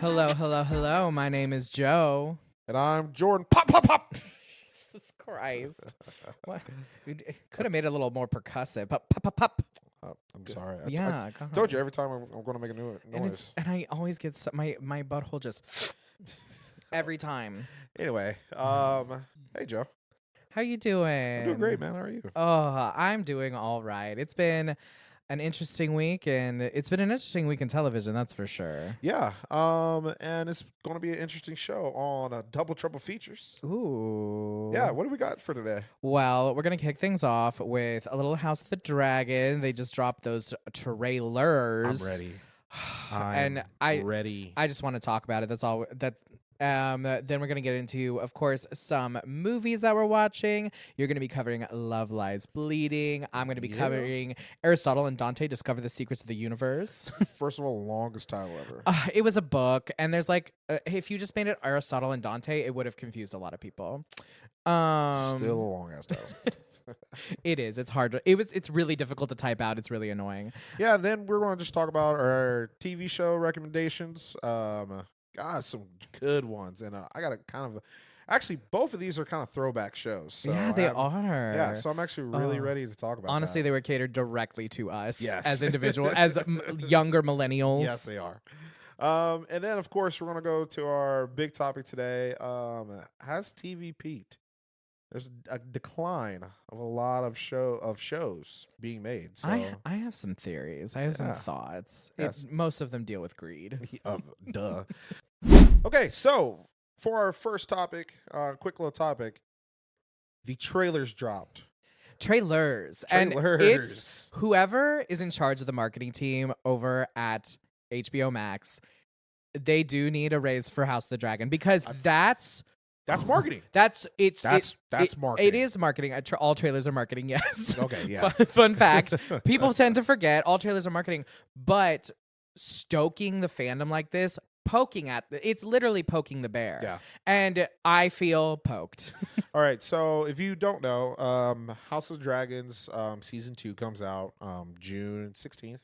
Hello, hello, hello. My name is Joe. And I'm Jordan. Pop, pop, pop. Jesus Christ. What? Could have made it a little more percussive. Pop, pop, pop, pop. I'm sorry. Yeah, I told you every time I'm going to make a And, noise. and I always get my butthole just every time. Anyway, hey, Joe. How you doing? I'm doing great, man. How are you? Oh, I'm doing all right. It's been an interesting week, and it's been an interesting week in television, that's for sure. Yeah. And it's going to be an interesting show on Double Trouble Features. Ooh. Yeah. What do we got for today? Well, we're going to kick things off with a little House of the Dragon. They just dropped those trailers. I'm ready. And I ready. I just want to talk about it. That's all. Then we're gonna get into, of course, some movies that we're watching. You're gonna be covering Love Lies Bleeding. I'm gonna be covering Aristotle and Dante Discover the Secrets of the Universe. First of all, longest title ever. It was a book, and there's like, if you just made it Aristotle and Dante, it would have confused a lot of people. Still a long ass title. It is. It's hard. It's really difficult to type out. It's really annoying. Yeah. Then we're going to just talk about our TV show recommendations. God, some good ones, and I got a kind of. Actually, both of these are kind of throwback shows. So Yeah, they are. Yeah, so I'm actually really ready to talk about. Honestly, that. they were catered directly to us Yes. as individuals, as younger millennials. Yes, they are. And then, of course, we're going to go to our big topic today. Has TV peaked? There's a decline of a lot of shows being made. So I have some theories. I have some thoughts. Yes. Most of them deal with greed. Duh. Okay, so for our first topic, quick little topic, the trailers dropped. Trailers. And it's whoever is in charge of the marketing team over at HBO Max, they do need a raise for House of the Dragon, because that's marketing. That's marketing. It is marketing. All trailers are marketing, yes. Okay, yeah. Fun fact. People tend to forget all trailers are marketing, but stoking the fandom like this, it's literally poking the bear. Yeah. And I feel poked. All right, so if you don't know, House of the Dragons season 2 comes out June 16th.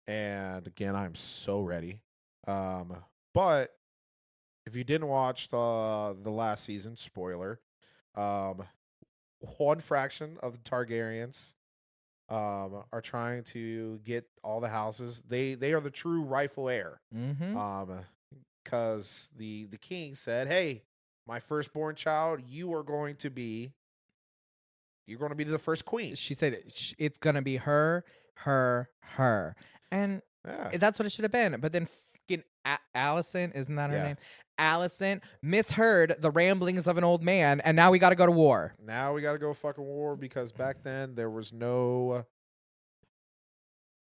And again, I'm so ready. But if you didn't watch the last season, spoiler, one fraction of the Targaryens are trying to get all the houses. They are the true rightful heir. Mm-hmm. Because the king said, "Hey, my firstborn child, you're going to be the first queen." She said it's gonna be her, and that's what it should have been. But then Allison, isn't that her name? Allison misheard the ramblings of an old man, and now we got to go to war. Now we got to go fucking war, because back then there was no.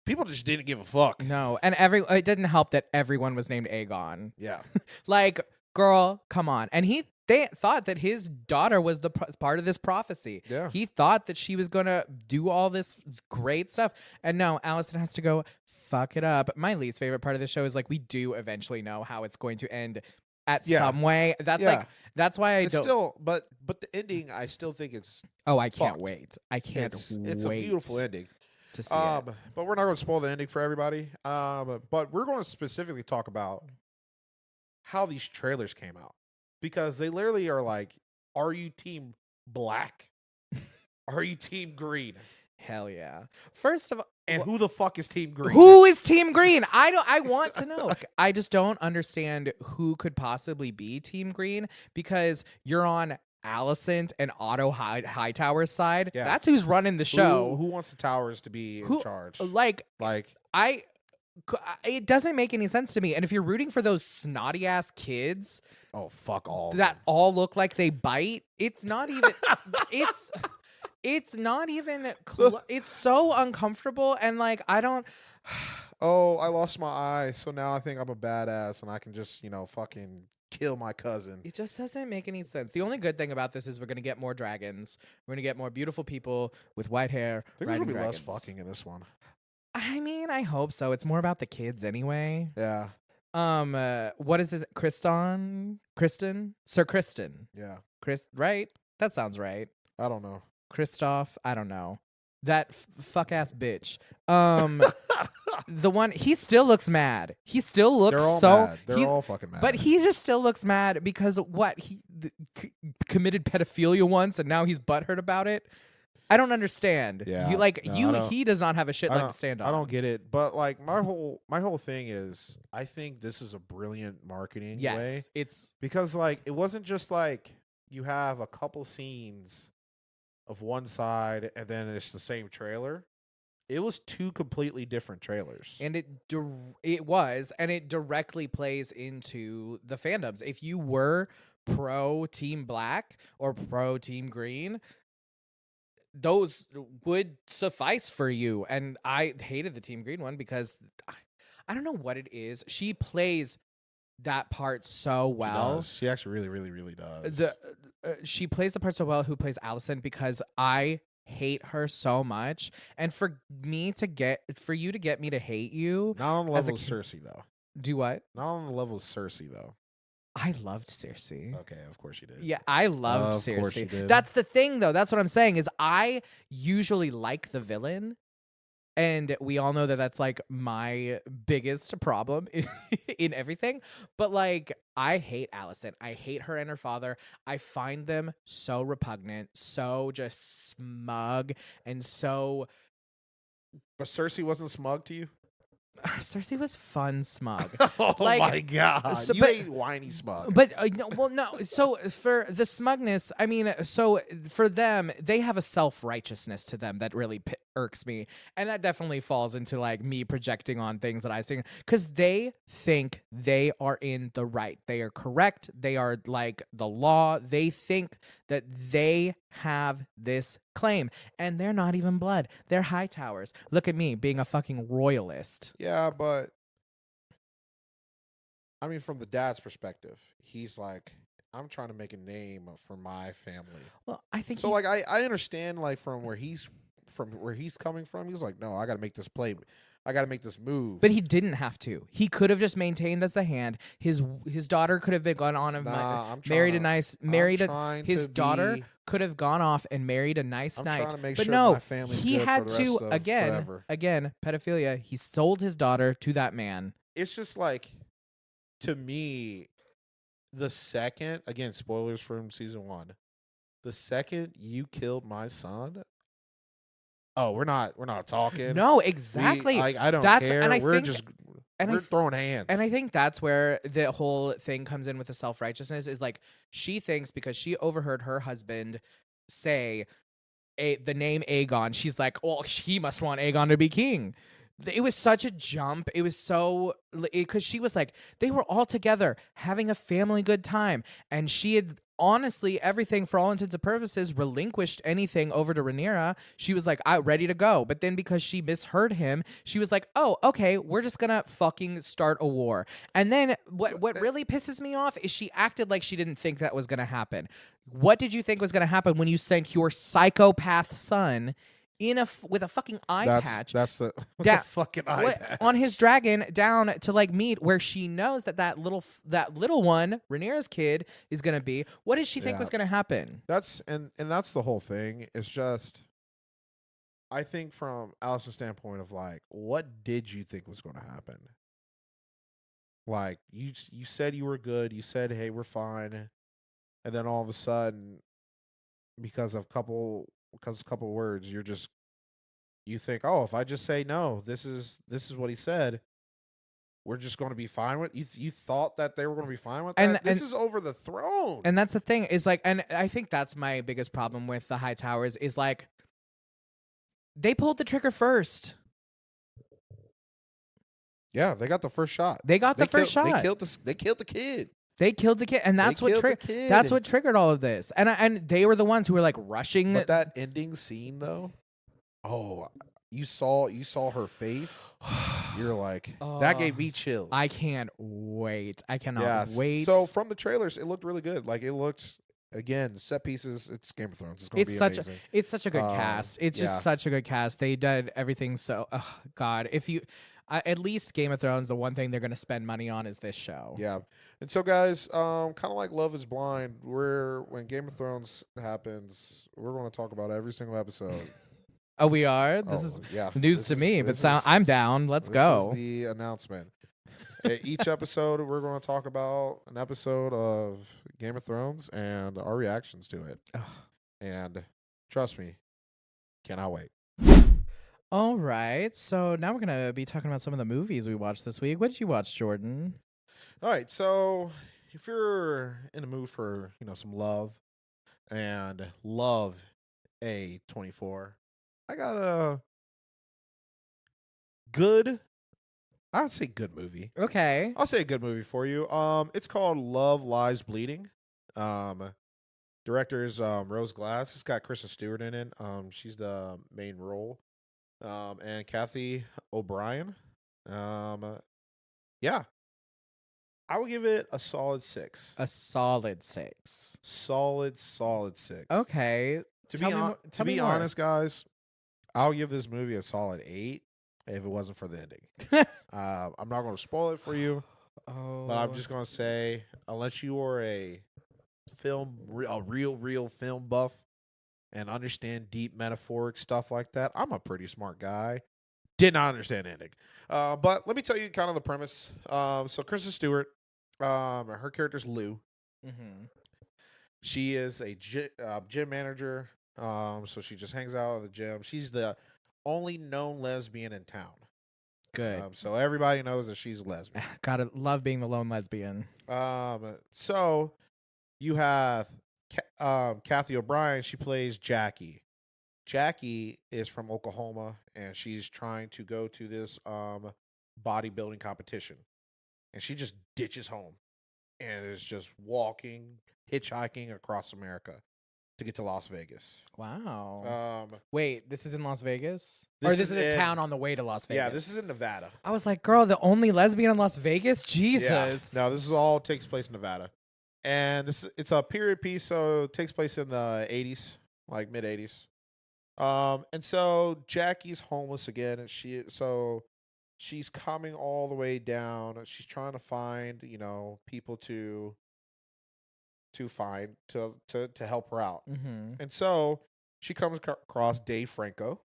People just didn't give a fuck. No, and it didn't help that everyone was named Aegon. Yeah. Like, girl, come on. And they thought that his daughter was the part of this prophecy. Yeah. He thought that she was going to do all this great stuff. And no, Allison has to go fuck it up. My least favorite part of the show is, like, we do eventually know how it's going to end at some way. That's why I don't. Still, but the ending, I still think it's. Oh, I can't fucked. wait. I can't wait. It's a beautiful ending. To see it. But we're not going to spoil the ending for everybody. But we're going to specifically talk about how these trailers came out, because they literally are like, are you team black? Are you team green? Hell yeah. First of all, and who the fuck is team green? Who is team green? I want to know. I just don't understand who could possibly be team green, because you're on Allison and Otto Hightower's side. Yeah. That's who's running the show. Who wants the towers to be in charge? It doesn't make any sense to me. And if you're rooting for those snotty ass kids, oh fuck all that all look like they bite, it's not even. It's not even. It's so uncomfortable, and like I don't. Oh, I lost my eye, so now I think I'm a badass, and I can just fucking kill my cousin. It just doesn't make any sense. The only good thing about this is we're going to get more dragons. We're going to get more beautiful people with white hair. I think there's going to be dragons. less fucking in this one. I mean, I hope so. It's more about the kids anyway. Yeah. What is this? Kristen? Sir Kristen. Yeah. Right? That sounds right. I don't know. Christoph? I don't know. That fuck ass bitch. The one he still looks mad. He still looks They're all so mad. They're he- all fucking mad. But he just still looks mad because what committed pedophilia once and now he's butthurt about it. I don't understand. Yeah, You like no, I you don't- he does not have a shit I leg don't, to stand on. I don't get it. But like my whole thing is, I think this is a brilliant marketing Yes, way it's because like it wasn't just like you have a couple scenes of one side and then it's the same trailer. It was two completely different trailers. and it directly plays into the fandoms. If you were pro Team Black or pro Team Green, those would suffice for you. And I hated the Team Green one because I don't know what it is. She plays that part so She well. does. She actually really, really, really does. She plays the part so well. Who plays Allison? Because I hate her so much, and for you to get me to hate you, Not on the as a level of ki- Cersei though. do what? Not on the level of Cersei though. I loved Cersei. Okay, of course you did. Yeah, I loved Of course you Cersei. did. That's the thing, though. That's what I'm saying is I usually like the villain. And we all know that that's like my biggest problem in everything. But like, I hate Allison. I hate her and her father. I find them so repugnant, so just smug, and so. But Cersei wasn't smug to you? Cersei was fun smug. Oh Like, my god. so- you but- ain't whiny smug. But no. So for the smugness, I mean, so for them, they have a self-righteousness to them that really irks me, and that definitely falls into like me projecting on things that I see because they think they are in the right, they are correct, they are like the law. They think that they have this claim, and they're not even blood. They're high towers. Look at me being a fucking royalist. Yeah, but I mean, from the dad's perspective, he's like, I'm trying to make a name for my family. Well, I think So, like, I understand, like, from where he's coming from. He's like, no, I got to make this play. I got to make this move. But he didn't have to. He could have just maintained as the hand. His daughter could have been gone on and his daughter could have gone off and married a nice I'm knight. trying to make But sure no, my family's he good had for the to rest of forever. again pedophilia. He sold his daughter to that man. It's just like, to me, the second, again, spoilers from season 1, the second you killed my son, oh, we're not talking. No, exactly. I don't That's- care. and I We're think- just and I we're th- throwing hands. And I think that's where the whole thing comes in with the self-righteousness is like she thinks because she overheard her husband say the name Aegon, she's like, oh, he must want Aegon to be king. It was such a jump. It was so because she was like, they were all together having a family good time, and she had honestly everything for all intents and purposes relinquished anything over to Rhaenyra. She was like, I'm ready to go. But then because she misheard him, she was like, oh, okay, we're just gonna fucking start a war. And then what really pisses me off is she acted like she didn't think that was gonna happen. What did you think was gonna happen when you sent your psychopath son with a fucking eye patch? That's the Yeah, the fucking eye patch on his dragon down to like meet where she knows that little one, Rhaenyra's kid, is gonna be. What did she think Yeah. was gonna happen? That's and that's the whole thing. It's just, I think from Allison's standpoint of like, what did you think was going to happen? Like you said you were good. You said, hey, we're fine, and then all of a sudden, because of a couple words, you think, oh, if I just say no, this is what he said, we're just going to be fine with you thought that they were going to be fine with that. This is over the throne. And that's the thing is like, and I think that's my biggest problem with the High Towers is like, they pulled the trigger first. Yeah, they got the first shot. They got the first shot. They killed the kid. They killed the kid, and that's They what killed the kid. that's what triggered all of this. And they were the ones who were like rushing. But that ending scene though, oh, you saw her face. You're like, that gave me chills. I can't wait. I cannot wait. So from the trailers, it looked really good. Like it looked, again, set pieces. It's Game of Thrones. It's going to be amazing. It's such a good cast. It's just such a good cast. They did everything so. Oh God, if you. At least Game of Thrones, the one thing they're going to spend money on is this show. Yeah. And so, guys, kind of like Love is Blind, when Game of Thrones happens, we're going to talk about every single episode. Oh, we are. This is Oh yeah, news to me, but this I'm is down. Let's this is go. the announcement. Each episode, we're going to talk about an episode of Game of Thrones and our reactions to it. Ugh. And trust me, cannot wait. All right. So now we're gonna be talking about some of the movies we watched this week. What did you watch, Jordan? All right, so if you're in the mood for some love and love A24, I got a good. I would say good movie. Okay. I'll say a good movie for you. It's called Love Lies Bleeding. Director is Rose Glass. It's got Kristen Stewart in it. She's the main role. And Kathy O'Brien. Yeah, I would give it a solid 6. A solid 6. Solid 6. Okay. To Tell be me on, mo- to tell me be more. honest, guys, I'll give this movie a solid 8 if it wasn't for the ending. I'm not going to spoil it for you, Oh. but I'm just going to say, unless you are a real film buff and understand deep metaphoric stuff like that, I'm a pretty smart guy. Did not understand the ending. But let me tell you kind of the premise. So Kristen Stewart, her character's Lou. Mm-hmm. She is a gym manager. So she just hangs out at the gym. She's the only known lesbian in town. Good. So everybody knows that she's a lesbian. Gotta love being the lone lesbian. So you have Kathy O'Brien. She plays Jackie. Jackie is from Oklahoma, and she's trying to go to this bodybuilding competition. And she just ditches home and is just hitchhiking across America to get to Las Vegas. Wow. Wait, this is in Las Vegas? This Or this is a in- town on the way to Las Vegas? Yeah, this is in Nevada. I was like, girl, the only lesbian in Las Vegas? Jesus. Yeah. No, this is all takes place in Nevada. And it's a period piece, so it takes place in the 80s, like mid 80s. And so Jackie's homeless again, and she's coming all the way down. She's trying to find, people to find to help her out. Mm-hmm. And so she comes across Dave Franco.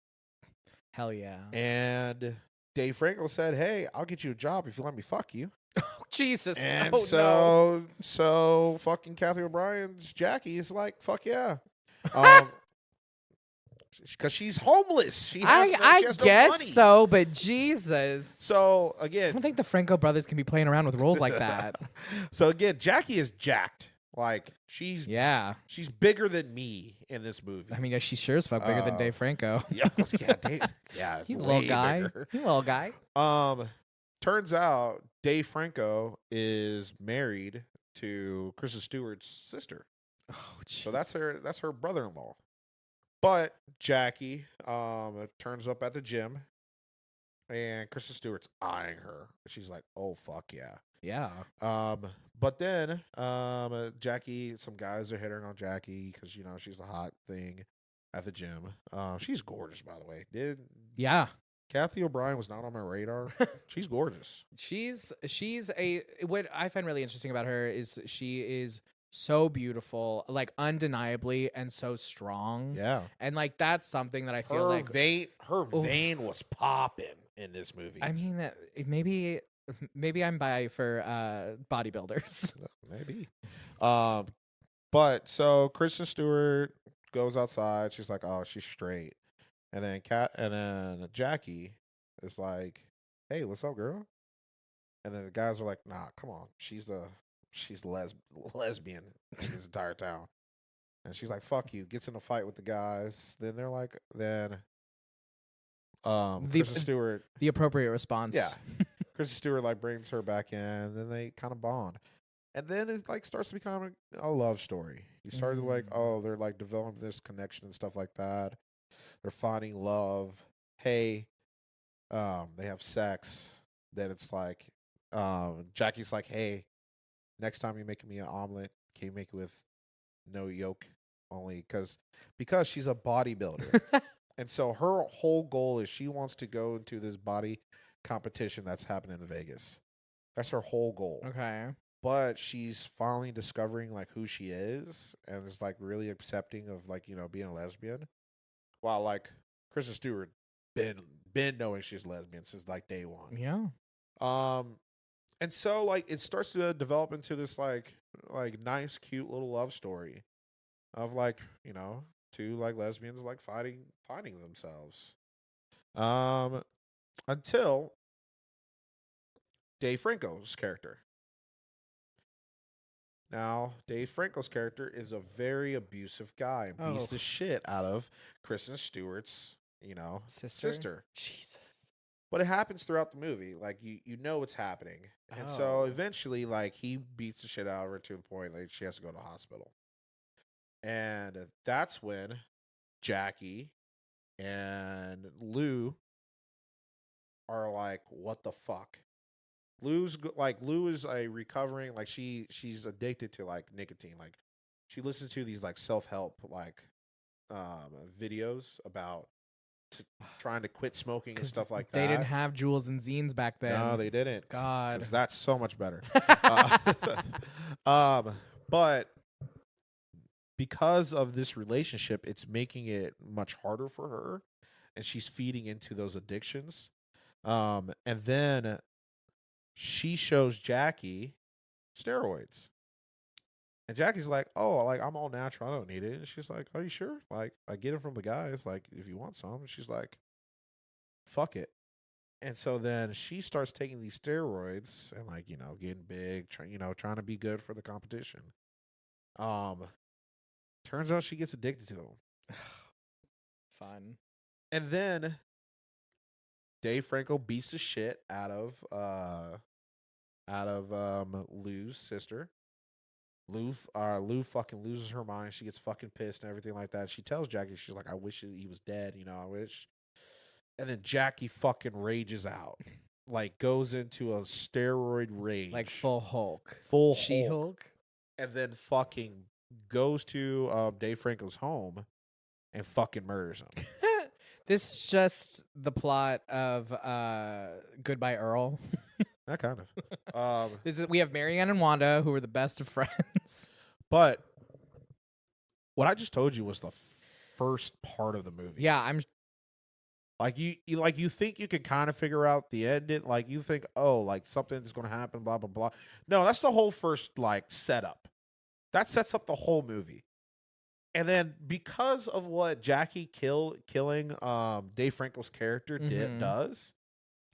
Hell yeah. And Dave Franco said, "Hey, I'll get you a job if you let me fuck you." Oh, Jesus. And no. so fucking Kathy O'Brien's Jackie is like, "Fuck yeah." Because she's homeless. She has I no guess money. so, but Jesus. So I again, don't think the Franco brothers can be playing around with roles like that. So again, Jackie is jacked. Like she's bigger than me in this movie. I mean, she sure as fuck bigger than Dave Franco. Yeah, Dave, yeah, He's a way little guy. bigger. He's a little guy. Turns out Dave Franco is married to Kristen Stewart's sister. Oh, So that's her brother-in-law. But Jackie turns up at the gym, and Kristen Stewart's eyeing her. She's like, "Oh fuck yeah." Yeah. But then Jackie, some guys are hitting on Jackie because she's the hot thing at the gym. She's gorgeous, by the way. Yeah. Kathy O'Brien was not on my radar. She's gorgeous. She's what I find really interesting about her is she is so beautiful, like undeniably, and so strong. Yeah. And like that's something that I feel Her like vein was popping in this movie. I mean, maybe I'm bi for bodybuilders. Maybe. But so Kristen Stewart goes outside. She's like, "Oh, she's straight." And then Jackie is like, "Hey, what's up, girl?" And then the guys are like, "Nah, come on. She's lesbian in this entire town." And she's like, "Fuck you." Gets in a fight with the guys. Then they're like, Kristen Stewart. The appropriate response. Yeah. Kristen Stewart like brings her back in, and then they kind of bond. And then it like starts to become a love story. You start to like, oh, they're like developing this connection and stuff like that. They're finding love. Hey, they have sex. Then it's like, Jackie's like, "Hey, next time you're making me an omelet, can you make it with no yolk only?" Because she's a bodybuilder. And so her whole goal is she wants to go into this body competition that's happening in Vegas. That's her whole goal. Okay. But she's finally discovering like who she is and is like really accepting of like, being a lesbian. While like Kristen Stewart been knowing she's lesbian since like day one. Yeah. And so like it starts to develop into this like nice, cute little love story of like, two like lesbians like finding themselves. Until Dave Franco's character. Now, Dave Franco's character is a very abusive guy and beats the shit out of Kristen Stewart's, sister. Jesus. But it happens throughout the movie. Like you know it's happening. And so eventually like he beats the shit out of her to the point like she has to go to the hospital. And that's when Jackie and Lou are like, what the fuck? Lou is a recovering, like she's addicted to like nicotine. Like she listens to these like self-help like videos about trying to quit smoking and stuff like that. They didn't have Juuls and zines back then. No, they didn't. God. Because that's so much better. But because of this relationship, it's making it much harder for her. And she's feeding into those addictions. And then she shows Jackie steroids. And Jackie's like, oh, like, I'm all natural. I don't need it. And she's like, are you sure? Like, I get it from the guys. Like, if you want some. And she's like, fuck it. And so then she starts taking these steroids and, like, getting big, trying to be good for the competition. Turns out she gets addicted to them. Fun. And then Dave Franco beats the shit out of Lou's sister. Lou fucking loses her mind. She gets fucking pissed and everything like that. She tells Jackie, she's like, I wish he was dead, I wish. And then Jackie fucking rages out. Like, goes into a steroid rage. Like full Hulk. Full She-Hulk. And then fucking goes to Dave Franco's home and fucking murders him. This is just the plot of Goodbye Earl. That kind of. We have Marianne and Wanda, who are the best of friends. But what I just told you was the first part of the movie. Yeah, I'm like you think you can kind of figure out the ending. Like you think, oh, like something's going to happen, blah blah blah. No, that's the whole first like setup. That sets up the whole movie. And then because of what Jackie killing Dave Franco's character does,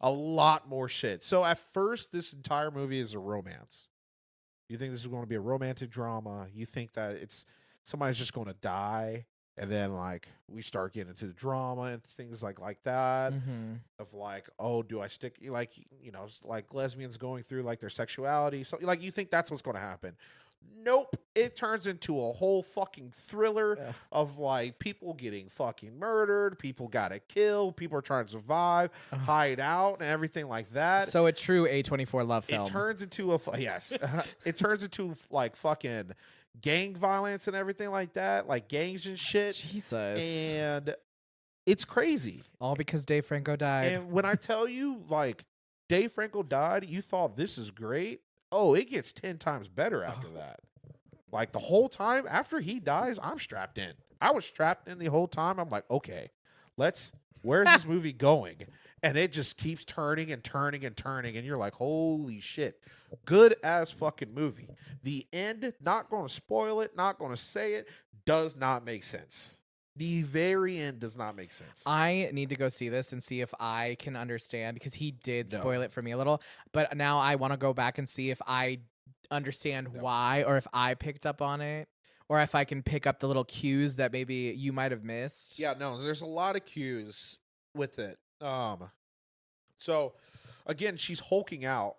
a lot more shit. So at first, this entire movie is a romance. You think this is going to be a romantic drama. You think that somebody's just going to die. And then like we start getting into the drama and things like that. Mm-hmm. Of like, oh, do I stick like like lesbians going through like their sexuality? So like you think that's what's going to happen. Nope. It turns into a whole fucking thriller of like people getting fucking murdered, people gotta kill, people are trying to survive, hide out, and everything like that. So a true A24 love film. It turns into it turns into like fucking gang violence and everything like that, like gangs and shit. Jesus. And it's crazy. All because Dave Franco died. And when I tell you, like, Dave Franco died, you thought this is great. Oh, it gets 10 times better after that. Like the whole time after he dies, I'm strapped in. I was strapped in the whole time. I'm like, okay, where's this movie going? And it just keeps turning and turning and turning. And you're like, holy shit. Good as fucking movie. The end, not going to spoil it, not going to say it, does not make sense. The very end does not make sense. I need to go see this and see if I can understand, because he did spoil it for me a little. But now I want to go back and see if I understand why, or if I picked up on it, or if I can pick up the little cues that maybe you might have missed. Yeah, no, there's a lot of cues with it. So again, she's hulking out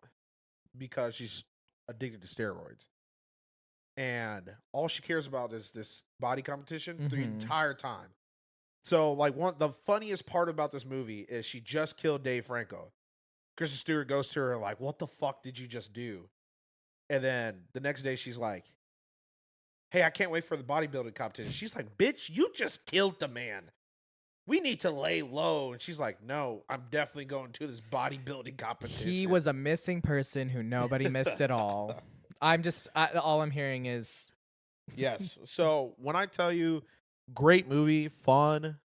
because she's addicted to steroids. And all she cares about is this body competition the entire time. So, like, the funniest part about this movie is she just killed Dave Franco. Kristen Stewart goes to her like, what the fuck did you just do? And then the next day she's like, hey, I can't wait for the bodybuilding competition. She's like, bitch, you just killed the man. We need to lay low. And she's like, no, I'm definitely going to this bodybuilding competition. He was a missing person who nobody missed at all. All I'm hearing is. Yes. So when I tell you great movie, fun,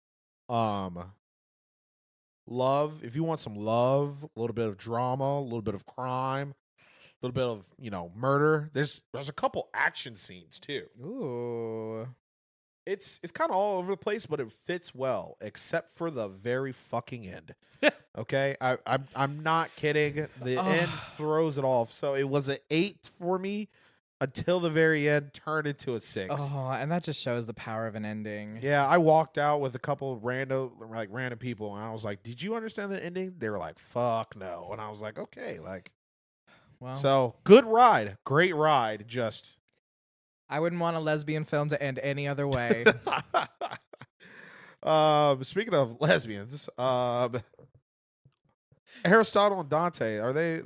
love, if you want some love, a little bit of drama, a little bit of crime, a little bit of murder. There's a couple action scenes too. Ooh. It's kind of all over the place, but it fits well, except for the very fucking end. Okay, I'm not kidding. The end throws it off. So it was an 8 for me until the very end turned into a 6. Oh, and that just shows the power of an ending. Yeah, I walked out with a couple of random people, and I was like, "Did you understand the ending?" They were like, "Fuck no," and I was like, "Okay." Well, So good ride, great ride. Just I wouldn't want a lesbian film to end any other way. speaking of lesbians, Aristotle and Dante, are they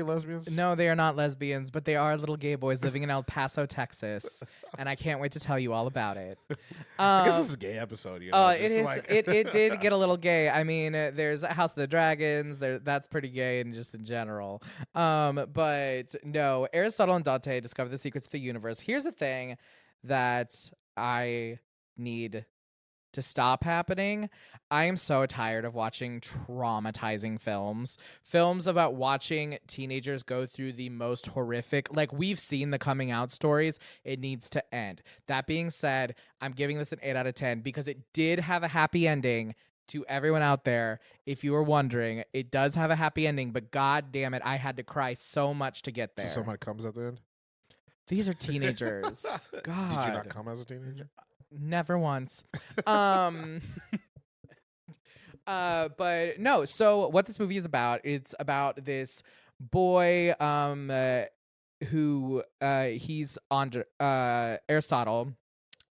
lesbians? No, they are not lesbians, but they are little gay boys living in El Paso, Texas, and I can't wait to tell you all about it. I guess this is a gay episode. It is. It did get a little gay. I mean, there's House of the Dragons. That's pretty gay, and just in general. But no, Aristotle and Dante discover the secrets of the universe. Here's the thing that I need to stop happening. I am so tired of watching traumatizing films about watching teenagers go through the most horrific, like we've seen the coming out stories. It needs to end. That being said, I'm giving this an 8 out of 10 because it did have a happy ending. To everyone out there, if you were wondering, it does have a happy ending, but god damn it, I had to cry so much to get there. So somebody comes at the end? These are teenagers. God. Did you not come as a teenager? Never once. But no, so what this movie is about, it's about this boy who he's on Aristotle,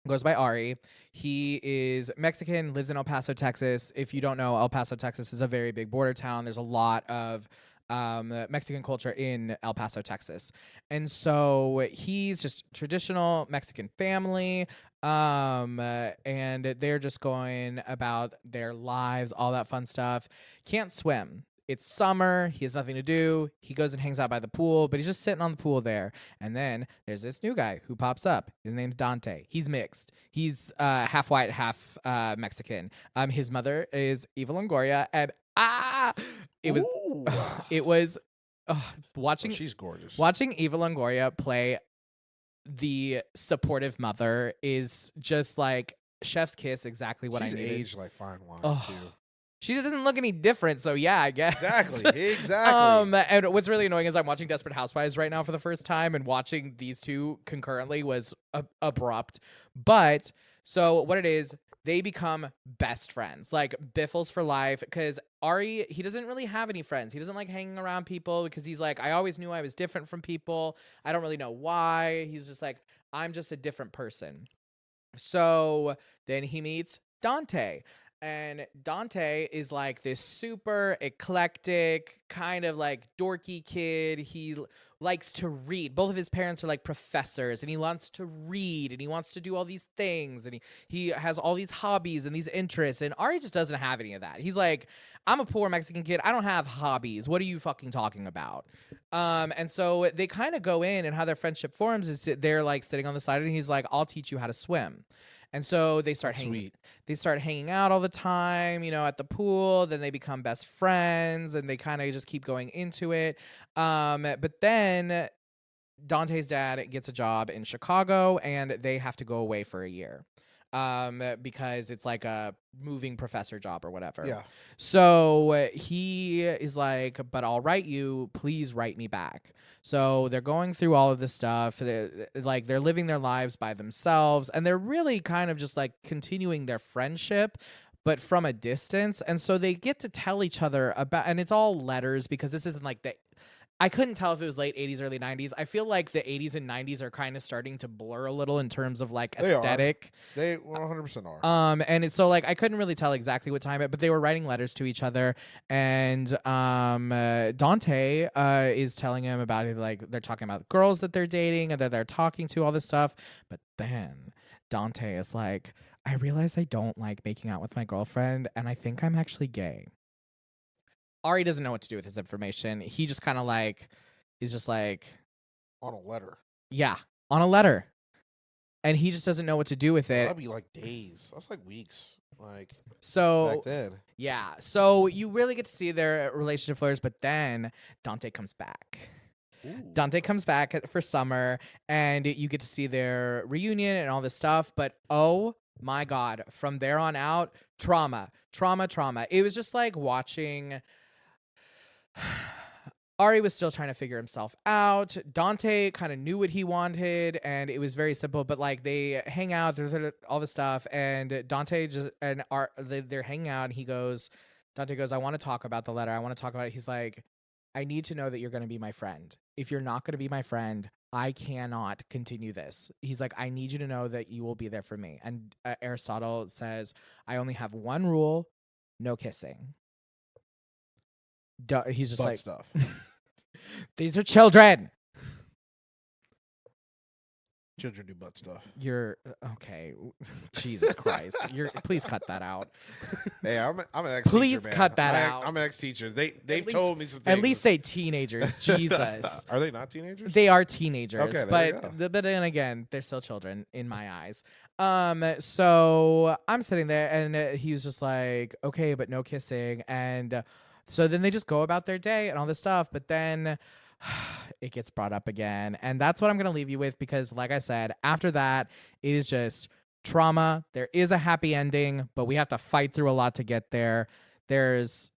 goes by Ari. He is Mexican, lives in El Paso, Texas. If you don't know, El Paso, Texas is a very big border town. There's a lot of Mexican culture in El Paso, Texas. And so he's just traditional Mexican family. And they're just going about their lives, all that fun stuff. Can't swim. It's summer. He has nothing to do. He goes and hangs out by the pool, but he's just sitting on the pool there. And then there's this new guy who pops up. His name's Dante. He's mixed. He's half white, half Mexican. His mother is Eva Longoria, and it was watching. She's gorgeous. Watching Eva Longoria play the supportive mother is just like chef's kiss. Exactly what I needed. She's aged like fine wine too. She doesn't look any different, so yeah, I guess. Exactly. And what's really annoying is I'm watching Desperate Housewives right now for the first time, and watching these two concurrently was abrupt. But so what it is, they become best friends, like biffles for life. Because Ari, he doesn't really have any friends. He doesn't like hanging around people because he's like, I always knew I was different from people. I don't really know why. He's just like, I'm just a different person. So then he meets Dante. And Dante is like this super eclectic, kind of like dorky kid. He likes to read. Both of his parents are like professors, and he wants to read, and he wants to do all these things, and he has all these hobbies and these interests. And Ari just doesn't have any of that. He's like, I'm a poor Mexican kid. I don't have hobbies. What are you fucking talking about? And so they kind of go in, and how their friendship forms is they're like sitting on the side, and he's like, I'll teach you how to swim. And so they start hanging out all the time, at the pool. Then they become best friends, and they kind of just keep going into it. But then Dante's dad gets a job in Chicago, and they have to go away for a year. Because it's like a moving professor job or whatever. Yeah. So he is like, but I'll write you, please write me back. So they're going through all of this stuff. They're living their lives by themselves, and they're really kind of just like continuing their friendship, but from a distance. And so they get to tell each other about, and it's all letters, because this isn't like I couldn't tell if it was late 80s, early 90s. I feel like the 80s and 90s are kind of starting to blur a little in terms of like aesthetic. They 100% are. And it's so like I couldn't really tell exactly what time but they were writing letters to each other. And Dante is telling him about it, like they're talking about girls that they're dating and that they're talking to, all this stuff. But then Dante is like, I realize I don't like making out with my girlfriend, and I think I'm actually gay. Ari doesn't know what to do with this information. He just kind of like is just like on a letter. Yeah, on a letter. and he just doesn't know what to do with it. That'd be like days. That's like weeks. Like So back then. yeah, so you really get to see their relationship flourish, but then Dante comes back. Ooh. Dante comes back for summer, and you get to see their reunion and all this stuff. But oh my God, from there on out, trauma. It was just like watching. Ari was still trying to figure himself out. Dante kind of knew what he wanted, and it was very simple. But like they hang out, all this stuff, and Dante they're hanging out. And Dante goes, "I want to talk about the letter. I want to talk about it." He's like, "I need to know that you're going to be my friend. If you're not going to be my friend, I cannot continue this." He's like, "I need you to know that you will be there for me." And Aristotle says, "I only have one rule: no kissing." He's just Butt like, stuff. "These are children." Children do butt stuff. You're okay. Jesus Christ! Please cut that out. Hey, I'm an ex-teacher, Please man. cut that out. I'm an ex-teacher. They've least- told me some things. At least say teenagers. Jesus. Are they not teenagers? They are teenagers, Okay, there you but then again, they're still children in my eyes. So I'm sitting there, and he was just like, "Okay, but no kissing." And so then they just go about their day and all this stuff. But then it gets brought up again, and that's what I'm gonna leave you with, because, like I said, after that, it is just trauma. There is a happy ending, but we have to fight through a lot to get there. It's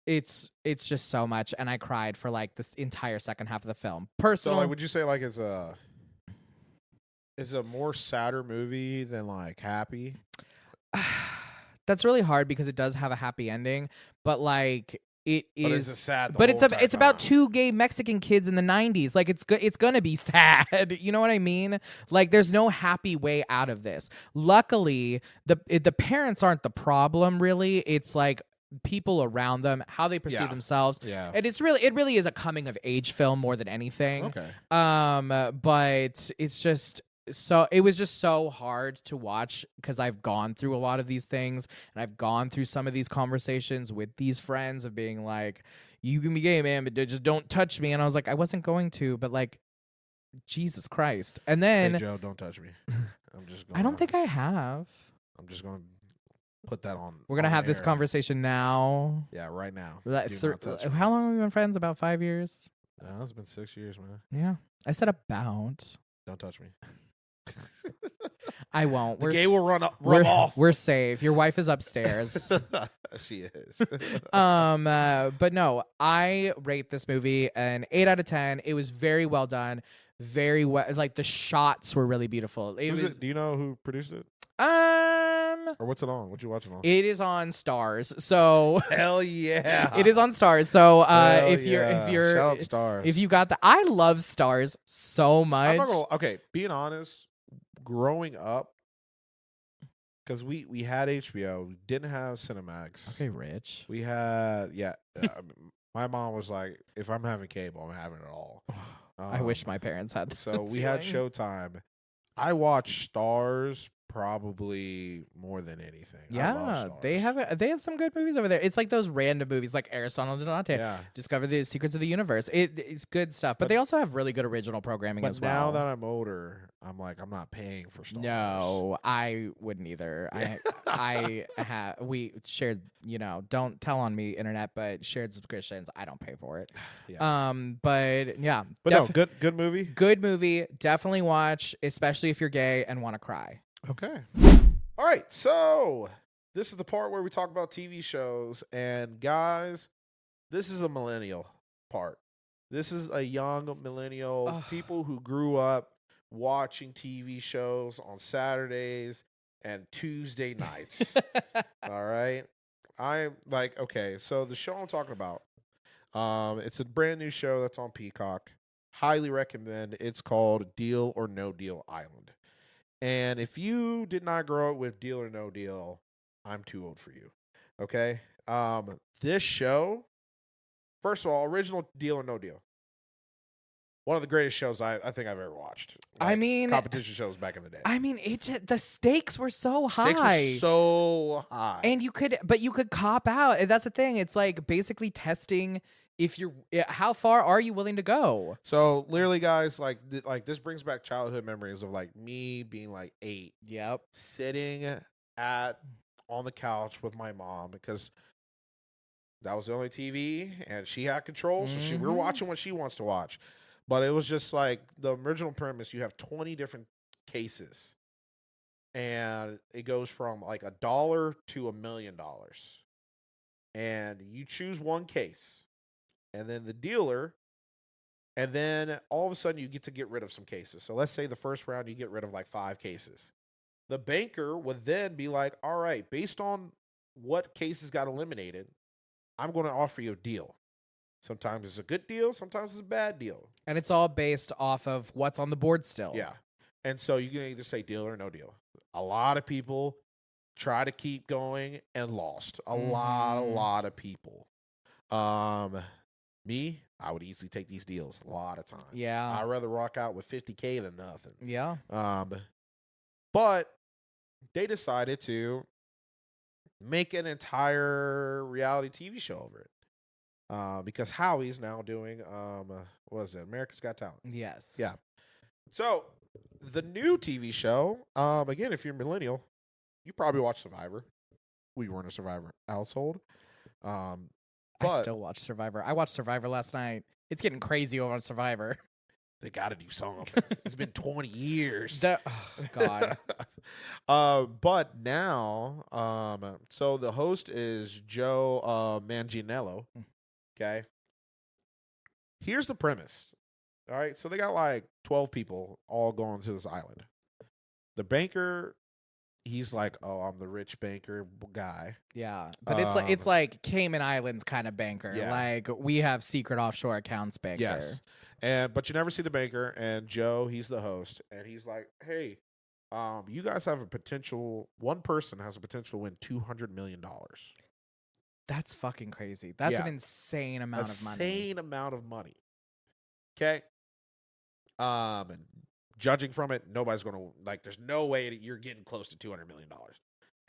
just so much, and I cried for like this entire second half of the film. So, Personal, like, would you say like it's a more sadder movie than like happy? that's really hard because it does have a happy ending, but like it But is. it's sad. But it's about two gay Mexican kids in the 90s. Like it's gonna be sad. You know what I mean? Like there's no happy way out of this. Luckily, the parents aren't the problem really. It's like people around them, how they perceive themselves. Yeah. And it really is a coming of age film more than anything. Okay. But it's just it was just so hard to watch because I've gone through a lot of these things, and I've gone through some of these conversations with these friends of being like, "You can be gay, man, but just don't touch me." And I was like, I wasn't going to, but like, Jesus Christ. And then Hey Joe, don't touch me. I'm just going I don't think I have. I'm just gonna put that on. We're gonna on have this air. conversation now. Yeah, right now. That Do not touch me. how long have we been friends? About 5 years? No, it's been 6 years, man. Yeah. I said about. Don't touch me. I won't. The gay will run off. We're safe. Your wife is upstairs. She is. But no, I rate this movie an 8 out of 10. It was very well done. Very well, like the shots were really beautiful. Do you know who produced it? Or what's it on? What you watching on? It is on Stars. So Hell yeah. it is on Stars. So Hell if you're Shout out Stars. if you got I love Stars so much. I'm not gonna, okay, being honest, growing up, because we had HBO, we didn't have Cinemax. Okay, Rich. We had my mom was like, if I'm having cable, I'm having it all. I wish my parents had. So we had Showtime. I watched Stars probably more than anything. I love Yeah, Stars. they have some good movies over there. It's like those random movies like Aristotle and Dante. Yeah. Discover the Secrets of the Universe. It's good stuff, but they also have really good original programming But as well. now that I'm older, I'm like, I'm not paying for Stars. No, I wouldn't either. We shared, don't tell on me, internet, but shared subscriptions. I don't pay for it. Yeah. But yeah. But no, good movie. Good movie. Definitely watch, especially if you're gay and want to cry. Okay. All right. So this is the part where we talk about TV shows. And guys, this is a millennial part. This is a young millennial, people who grew up watching TV shows on Saturdays and Tuesday nights. All right. I'm like, okay, so the show I'm talking about, it's a brand new show that's on Peacock. Highly recommend. It's called Deal or No Deal Island. And if you did not grow up with Deal or No Deal, I'm too old for you. Okay? This show, first of all, original Deal or No Deal. One of the greatest shows I think I've ever watched. I mean, competition shows back in the day. I mean, the stakes were so high. Stakes were so high. And you could cop out. And that's the thing. It's like basically testing how far are you willing to go? So literally, guys, like this brings back childhood memories of like me being like 8, Yep. sitting on the couch with my mom because that was the only TV and she had control. So we were watching what she wants to watch. But it was just like the original premise. You have 20 different cases and it goes from like $1 to $1 million. And you choose one case and then the dealer, and then all of a sudden you get rid of some cases. So let's say the first round you get rid of like 5 cases. The banker would then be like, all right, based on what cases got eliminated, I'm going to offer you a deal. Sometimes it's a good deal. Sometimes it's a bad deal. And it's all based off of what's on the board still. Yeah. And so you can either say deal or no deal. A lot of people try to keep going and lost. A lot of people. Me, I would easily take these deals a lot of times. Yeah. I'd rather rock out with $50K than nothing. Yeah. But they decided to make an entire reality TV show over it. Because Howie's now doing what is it? America's Got Talent. Yes. Yeah. So the new TV show, again, if you're a millennial, you probably watch Survivor. We weren't a Survivor household. But I still watch Survivor. I watched Survivor last night. It's getting crazy over on Survivor. They got to do something. It's been 20 years. God. But now, so the host is Joe Manganiello. Okay. Here's the premise. All right. So they got like 12 people all going to this island. The banker, he's like, oh, I'm the rich banker guy. Yeah. But it's like Cayman Islands kind of banker. Yeah. Like we have secret offshore accounts banker. Yes. But you never see the banker, and Joe, he's the host, and he's like, hey, you guys have a potential, one person has a potential to win $200 million. That's fucking crazy. That's an insane amount of money. Insane amount of money. Okay. And judging from it, nobody's going to, like, there's no way that you're getting close to $200 million.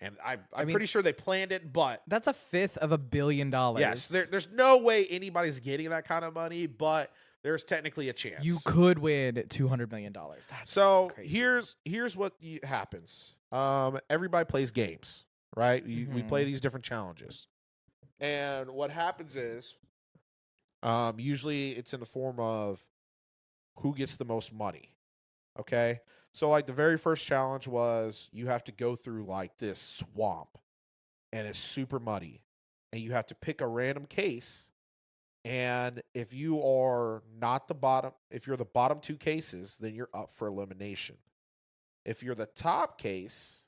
And I'm pretty sure they planned it, but that's $1/5 of $1 billion. Yes, there's no way anybody's getting that kind of money, but there's technically a chance. You could win $200 million. That's so crazy. here's what happens. Everybody plays games, right? We play these different challenges. And what happens is, usually it's in the form of who gets the most money. Okay. So like the very first challenge was you have to go through like this swamp and it's super muddy and you have to pick a random case. And if you are not the bottom, if you're the bottom 2 cases, then you're up for elimination. If you're the top case,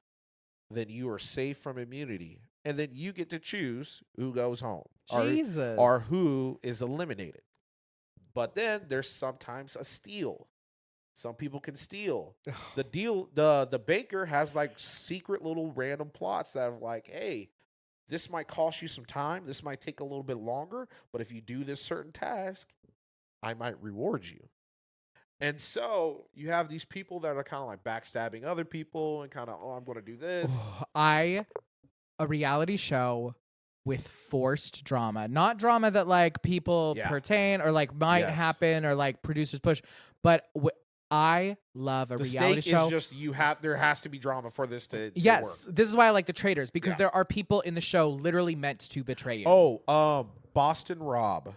then you are safe from immunity. And then you get to choose who goes home. Jesus. Or who is eliminated. But then there's sometimes a steal. Some people can steal. The banker has like secret little random plots that are like, hey, this might cost you some time. This might take a little bit longer. But if you do this certain task, I might reward you. And so you have these people that are kind of like backstabbing other people and kind of, oh, I'm going to do this. A reality show with forced drama, not drama that like people pertain or like might happen or like producers push, but I love a reality show. The stake is just there has to be drama for this to yes, work. This is why I like The Traitors, because there are people in the show literally meant to betray you. Oh, Boston Rob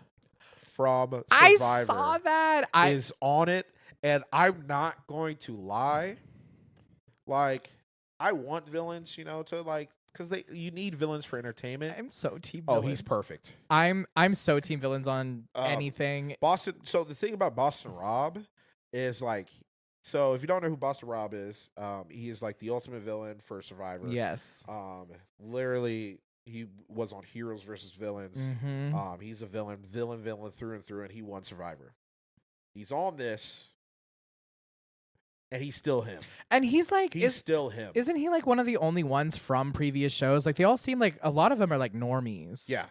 from Survivor. I saw that. Is on it, and I'm not going to lie. Like, I want villains, to like, because you need villains for entertainment. I'm so team villains. Oh, he's perfect. I'm so team villains on anything. Boston. So the thing about Boston Rob is like, so if you don't know who Boston Rob is, he is like the ultimate villain for Survivor. Yes. Literally, he was on Heroes versus Villains. Mm-hmm. He's a villain through and through, and he won Survivor. He's on this. And he's still him. And he's like... He's still him. Isn't he like one of the only ones from previous shows? Like they all seem like... A lot of them are like normies. Yeah.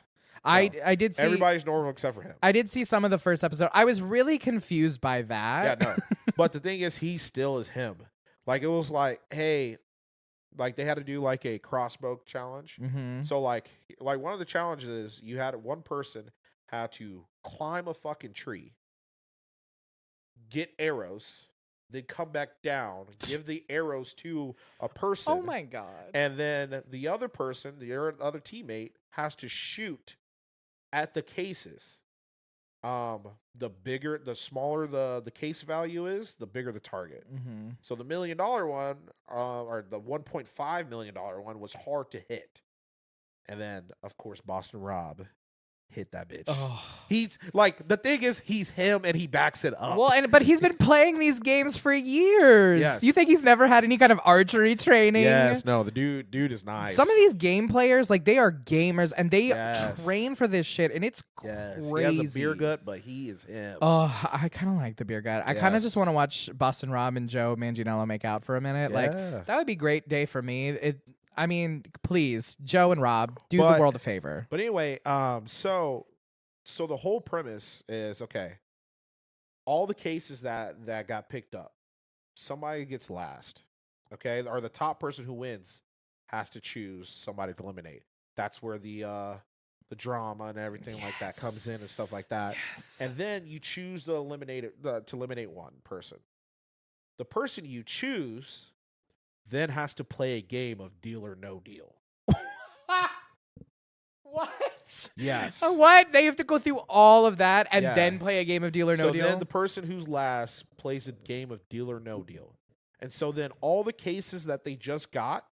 I did see... Everybody's normal except for him. I did see some of the first episode. I was really confused by that. Yeah, no. But the thing is, he still is him. Like it was like, hey... Like they had to do like a crossbow challenge. Mm-hmm. So like one of the challenges is you had one person had to climb a fucking tree, get arrows, then come back down, give the arrows to a person. Oh my God. And then the other person, the other teammate, has to shoot at the cases. The smaller the case value is, the bigger the target. Mm-hmm. So the $1 million one, or the $1.5 million one, was hard to hit. And then, of course, Boston Rob hit that bitch. Oh. He's like, the thing is, he's him and he backs it up. Well, but he's been playing these games for years. Yes. You think he's never had any kind of archery training? Yes, no, the dude is nice. Some of these game players, like, they are gamers and they Yes. train for this shit, and it's Yes, crazy. he has a beer gut, but he is him. Oh, I kind of like the beer gut. I kind of just Yes. want to watch Boston Rob and Joe Manganiello make out for a minute. Like, Yeah. that would be a great day for me. I mean, please, Joe and Rob, do the But- world a favor. But anyway, so the whole premise is, okay, all the cases that got picked up, somebody gets last, okay, or the top person who wins has to choose somebody to eliminate. That's where the drama and everything like that comes in and stuff like that. Yes. And then you choose to eliminate one person. The person you choose then has to play a game of Deal or No Deal. What? Yes. What? They have to go through all of that and Yeah. then play a game of Deal or No So Deal? then the person who's last plays a game of Deal or No Deal. And so then all the cases that they just got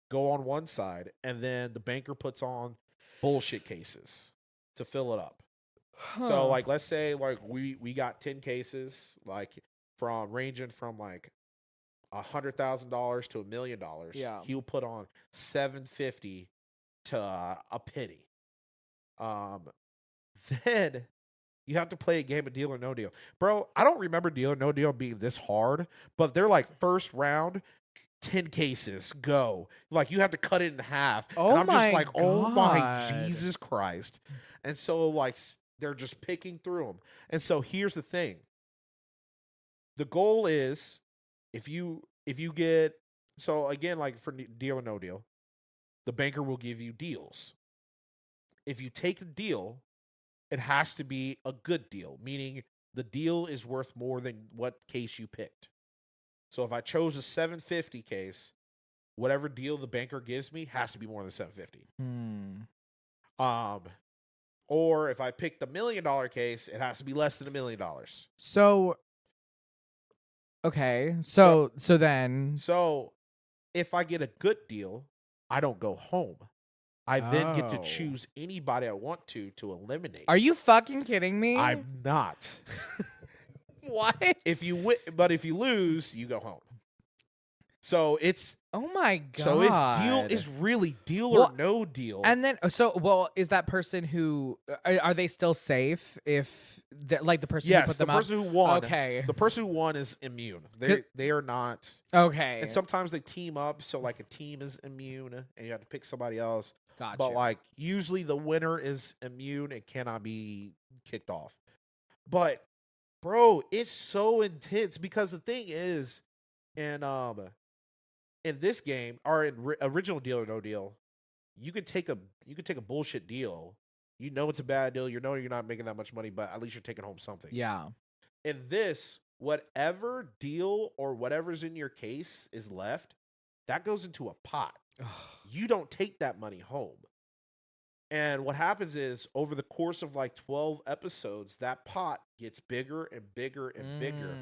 go on one side, and then the banker puts on bullshit cases to fill it up. So like, let's say like we got 10 cases, like ranging from like $100,000 to $1 million. Yeah. He'll put on 750 to a penny. Then you have to play a game of Deal or No Deal. Bro, I don't remember Deal or No Deal being this hard, but they're like first round, 10 cases, go. Like you have to cut it in half. Oh and I'm just my like, oh my God. Jesus Christ. And so like they're just picking through them. And so here's the thing. The goal is if you get, so again, like for Deal or No Deal, the banker will give you deals. If you take a deal, it has to be a good deal, meaning the deal is worth more than what case you picked. So if I chose a 750 case, whatever deal the banker gives me has to be more than 750. Or if I pick the $1 million case, it has to be less than $1 million. So, okay. So then. So if I get a good deal, I don't go home. I then get to Oh. choose anybody I want to eliminate. Are you fucking kidding me? I'm not. What? If you but if you lose, you go home. So it's Oh my God. so it's really Deal Well, or No Deal. And then, is that person who are they still safe if like the person who yes, put the them person who won. Okay. The person who won is immune. They are not. Okay. And sometimes they team up, so like a team is immune, and you have to pick somebody else. Gotcha. But like usually the winner is immune and cannot be kicked off. But bro, it's so intense because the thing is, in this game or in original Deal or No Deal, you could take a bullshit deal. You know it's a bad deal. You know you're not making that much money, but at least you're taking home something. Yeah. In this, whatever deal or whatever's in your case is left, that goes into a pot. You don't take that money home. And what happens is over the course of like 12 episodes, that pot gets bigger and bigger and bigger.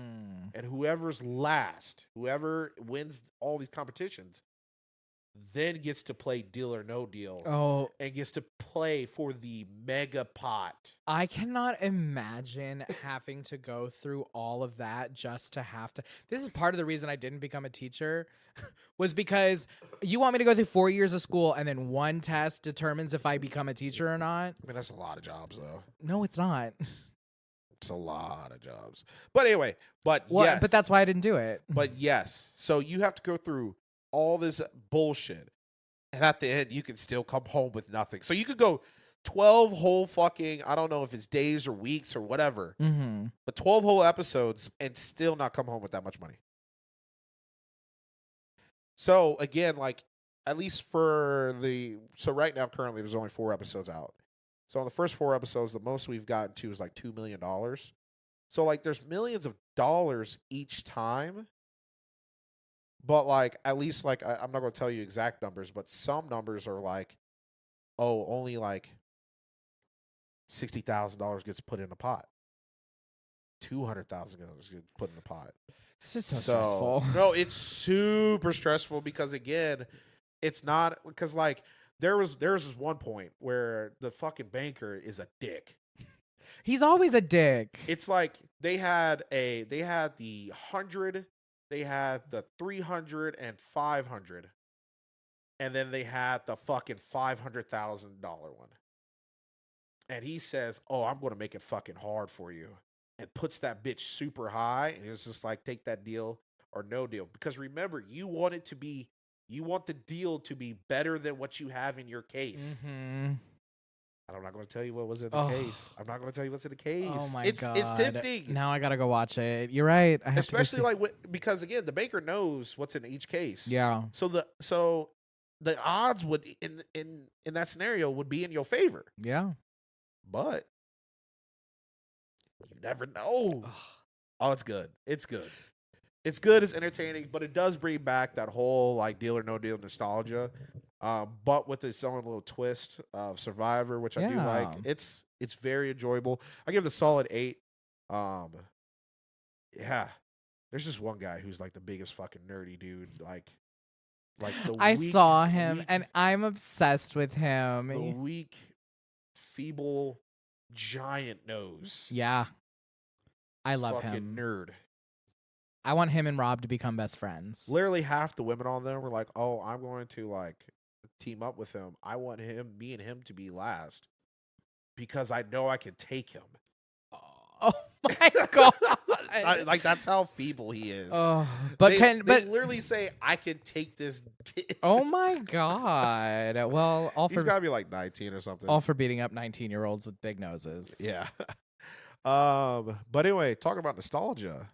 And whoever's last, whoever wins all these competitions, then gets to play Deal or No Deal. Oh, And gets to play for the mega pot. I cannot imagine having to go through all of that just to have to. This is part of the reason I didn't become a teacher was because you want me to go through 4 years of school and then one test determines if I become a teacher or not. I mean, that's a lot of jobs, though. No, it's not. It's a lot of jobs. But anyway, but that's why I didn't do it. But yes, so you have to go through all this bullshit. And at the end, you can still come home with nothing. So you could go 12 whole fucking, I don't know if it's days or weeks or whatever, but 12 whole episodes and still not come home with that much money. So again, like, at least so right now, currently, there's only 4 episodes out. So in the first 4 episodes, the most we've gotten to is like $2 million. So like there's millions of dollars each time. But like at least like I'm not going to tell you exact numbers, but some numbers are like, oh, only like $60,000 gets put in a pot. $200,000 gets put in a pot. This is so stressful. No, it's super stressful because again, it's not because like there was this one point where the fucking banker is a dick. He's always a dick. It's like they had the 100, they had the 300 and 500, and then they had the fucking $500,000 one. And he says, "Oh, I'm going to make it fucking hard for you," and puts that bitch super high. And it's just like, take that deal or no deal. Because remember, you want the deal to be better than what you have in your case. Mm-hmm. I'm not going to tell you what was in the case. I'm not going to tell you what's in the case. Oh my god, it's tempting. Now I gotta go watch it. You're right. Especially like because again, the banker knows what's in each case. Yeah. So the odds would in that scenario would be in your favor. Yeah. But you never know. Oh, it's good. It's good. It's good. It's entertaining, but it does bring back that whole like Deal or No Deal nostalgia. But with its own little twist of Survivor, which I do like. It's very enjoyable. I give it a solid 8. Yeah. There's just one guy who's like the biggest fucking nerdy dude. I saw him and I'm obsessed with him. The weak, feeble, giant nose. Yeah. I love fucking him. Nerd. I want him and Rob to become best friends. Literally half the women on there were like, "Oh, I'm going to like team up with him. I want me and him to be last because I know I can take him." Oh my god! Like that's how feeble he is. But they literally say, "I can take this kid." Oh my god! Well, he's got to be like 19 or something. All for beating up 19-year-olds with big noses. Yeah. But anyway, talking about nostalgia.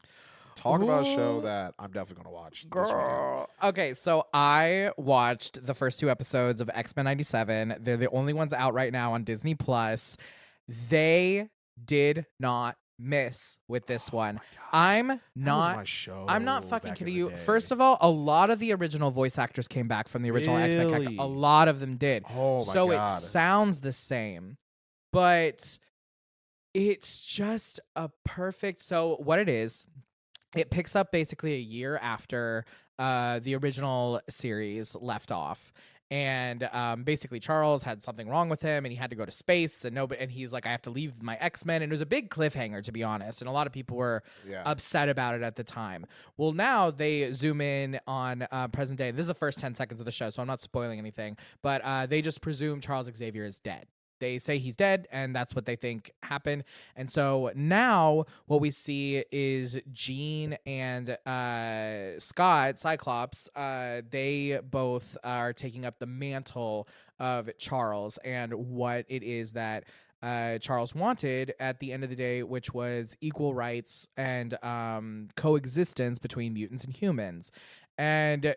Talk about a show that I'm definitely going to watch. Girl. Okay, so I watched the first 2 episodes of X-Men 97. They're the only ones out right now on Disney Plus. They did not miss with this one. I'm not fucking kidding you. First of all, a lot of the original voice actors came back from the original X-Men. A lot of them did. Oh my so God. It sounds the same, but it's just a perfect. So what it is, it picks up basically a year after the original series left off. And basically Charles had something wrong with him and he had to go to space and he's like, I have to leave my X-Men. And it was a big cliffhanger, to be honest. And a lot of people were upset about it at the time. Well, now they zoom in on present day. This is the first 10 seconds of the show, so I'm not spoiling anything. But they just presume Charles Xavier is dead. They say he's dead, and that's what they think happened. And so now what we see is Jean and Scott, Cyclops, they both are taking up the mantle of Charles and what it is that Charles wanted at the end of the day, which was equal rights and coexistence between mutants and humans. And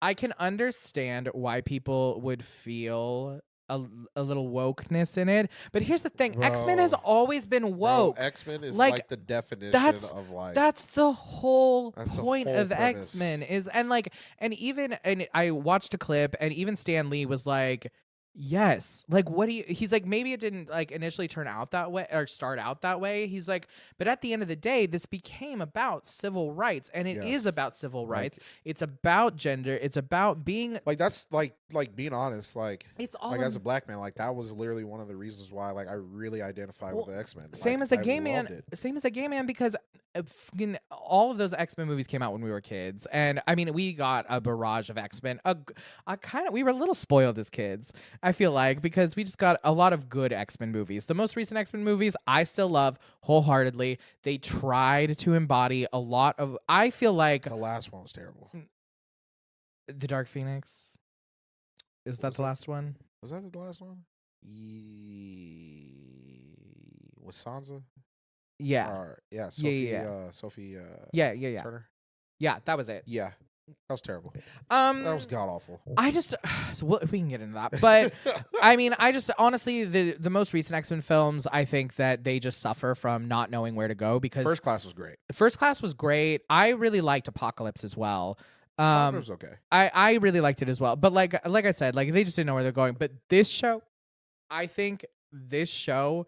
I can understand why people would feel a little wokeness in it, but here's the thing: Bro, X-Men has always been woke. X-Men is like the definition of like. That's the whole that's point the whole of premise. X-Men is, and I watched a clip, and even Stan Lee was like, yes, like he's like, maybe it didn't like initially turn out that way or start out that way. He's like, but at the end of the day, this became about civil rights, and it is about civil rights. It's about gender. It's about being like, that's like being honest, like it's all like as a black man, like that was literally one of the reasons why like I really identify with the X-Men. Same as a gay man. Same as a gay man, because all of those X-Men movies came out when we were kids, and I mean, we got a barrage of X-Men. We were a little spoiled as kids, I feel like, because we just got a lot of good X-Men movies. The most recent X-Men movies I still love wholeheartedly. They tried to embody a lot of, I feel like the last one was terrible. The Dark Phoenix. Was that the last one? Was that the last one? Was Sansa? Yeah. Sophie. Yeah. Turner. Yeah, that was it. Yeah. That was terrible. That Um, was god awful. I just so we can get into that, but I mean, I just honestly the most recent X-Men films, I think that they just suffer from not knowing where to go because First Class was great. First Class was great. I really liked Apocalypse as well. Apocalypse was okay. I really liked it as well, but like I said, like they just didn't know where they're going. But this show, I think this show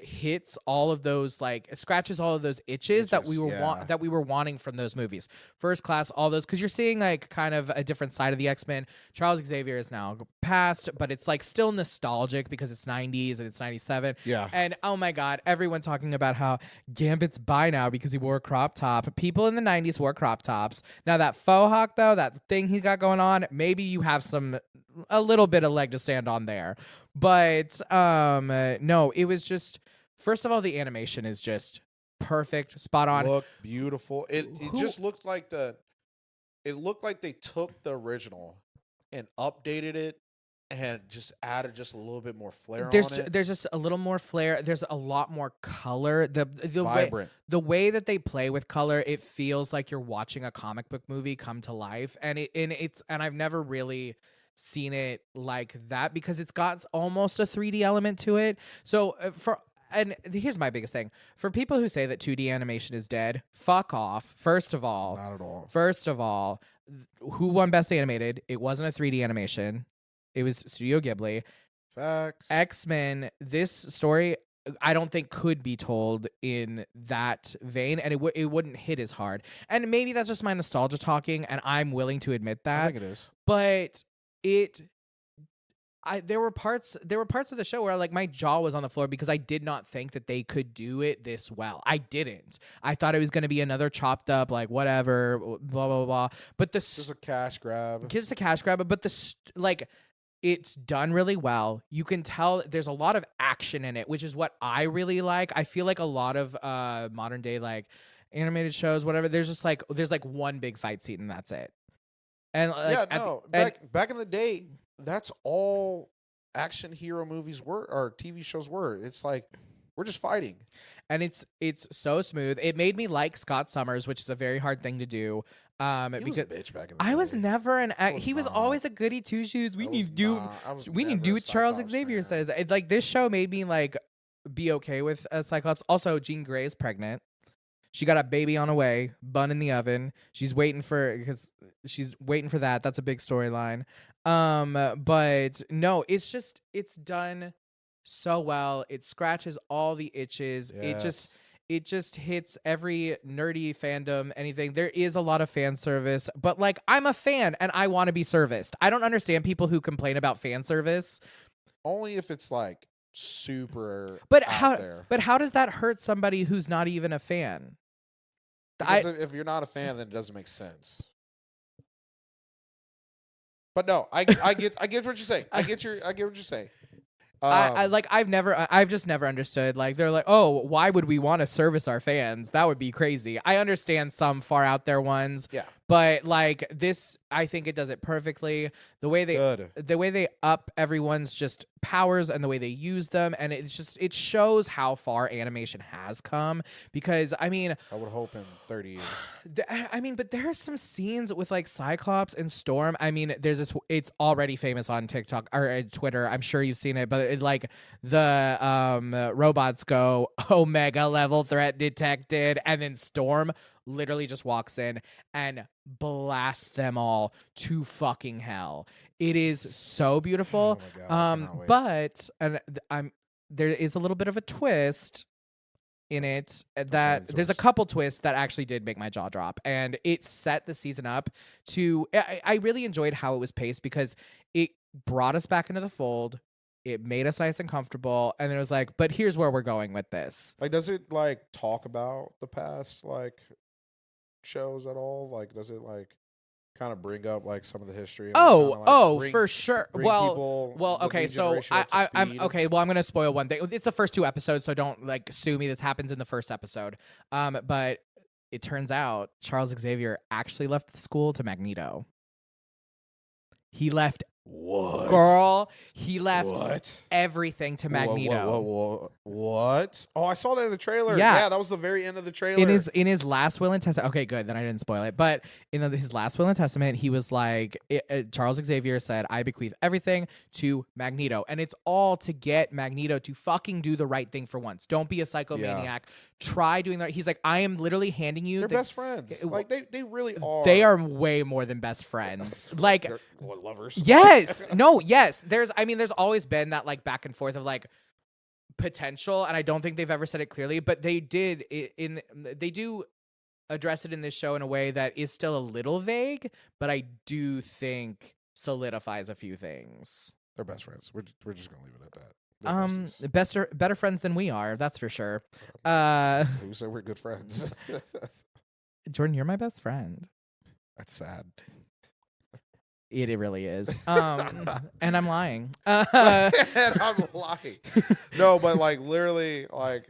hits all of those, like it scratches all of those itches that we were that we were wanting from those movies. First Class, all those, because you're seeing like kind of a different side of the X-Men. Charles Xavier is now passed, but it's like still nostalgic because it's 90s and it's 97. Yeah. And oh my god, everyone talking about how Gambit's bi now because he wore a crop top. People in the 90s wore crop tops. Now that faux hawk though, that thing he got going on, maybe you have a little bit of leg to stand on there. But no, it was just, first of all, the animation is just perfect, spot on. Looked beautiful. It just looked like they took the original and updated it and just added just a little bit more flair on it. There's just a little more flair. There's a lot more color. The Vibrant. The way that they play with color, it feels like you're watching a comic book movie come to life. And I've never really seen it like that because it's got almost a 3D element to it. So here's my biggest thing. For people who say that 2D animation is dead, fuck off. First of all, not at all. First of all, who won Best Animated? It wasn't a 3D animation. It was Studio Ghibli. Facts. X-Men, this story I don't think could be told in that vein, and it wouldn't hit as hard. And maybe that's just my nostalgia talking, and I'm willing to admit that. I think it is. But there were parts of the show where like my jaw was on the floor because I did not think that they could do it this well. I didn't. I thought it was going to be another chopped up like whatever, blah blah blah. But just a cash grab. Just a cash grab. But it's done really well. You can tell there's a lot of action in it, which is what I really like. I feel like a lot of modern day like animated shows, whatever. There's one big fight scene and that's it. And back in the day, that's all action hero movies were or TV shows were. It's like we're just fighting, and it's so smooth. It made me like Scott Summers, which is a very hard thing to do. He was a bitch back in the day. I was never he was always a goody two shoes. We need to do what Charles Xavier says. Like this show made me like be okay with Cyclops. Also, Jean Grey is pregnant. She got a baby on the way, bun in the oven. She's waiting for that. That's a big storyline. But no, it's done so well. It scratches all the itches. Yes. It just hits every nerdy fandom, anything. There is a lot of fan service, but like I'm a fan and I want to be serviced. I don't understand people who complain about fan service. Only if it's like super but out there. But how does that hurt somebody who's not even a fan? Because if you're not a fan, then it doesn't make sense. But no, I get what you're saying. I get what you're saying. I've just never understood. Like they're like, oh, why would we want to service our fans? That would be crazy. I understand some far out there ones. Yeah. But like this, I think it does it perfectly. The way they up everyone's just powers and the way they use them, and it shows how far animation has come. Because I mean, I would hope in 30 years. But there are some scenes with like Cyclops and Storm. I mean, there's this. It's already famous on TikTok or Twitter. I'm sure you've seen it. But like the robots go Omega level threat detected, and then Storm literally just walks in and blasts them all to fucking hell. It is so beautiful. Oh my God, there is a little bit of a twist in it that there's a couple twists that actually did make my jaw drop, and it set the season up to. I really enjoyed how it was paced because it brought us back into the fold. It made us nice and comfortable, and it was like, but here's where we're going with this. Like, does it like talk about the past like shows at all? Like, does it like kind of bring up like some of the history? And, for sure. Well, okay. So I'm okay. Well, I'm gonna spoil one thing. It's the first 2 episodes, so don't like sue me. This happens in the first episode. But it turns out Charles Xavier actually left the school to Magneto. He left What? Girl, he left What? everything to Magneto. What? Oh, I saw that in the trailer. Yeah. Yeah, that was the very end of the trailer. In his last will and testament. Okay, good. Then I didn't spoil it. But in his last will and testament, he was like, Charles Xavier said, "I bequeath everything to Magneto," and it's all to get Magneto to fucking do the right thing for once. Don't be a psychomaniac. Try doing that. He's like, I am literally handing you. They're best friends. Like they really are. They are way more than best friends. Like they're lovers. Yes. No. Yes. There's always been that like back and forth of like potential, and I don't think they've ever said it clearly, but they did they do address it in this show in a way that is still a little vague, but I do think solidifies a few things. They're best friends. We're just gonna leave it at that. Better friends than we are, that's for sure. Who said we're good friends? Jordan, you're my best friend. That's sad. It really is. And I'm lying. And I'm lying. No, but like literally, like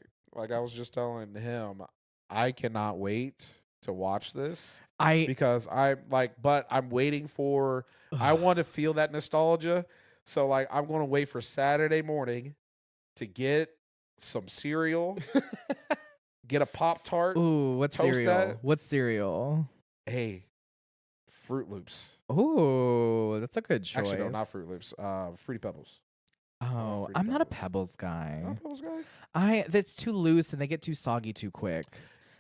I was just telling him, I cannot wait to watch this. Because I'm waiting for. I want to feel that nostalgia. So like I'm going to wait for Saturday morning to get some cereal, get a Pop-Tart. Ooh, what toast cereal? that. What cereal? Hey, Fruit Loops. Ooh, that's a good choice. Actually, no, not Fruit Loops. Fruity Pebbles. Oh, Fruity I'm not a Pebbles. Pebbles guy. Not a Pebbles guy. That's too loose and they get too soggy too quick.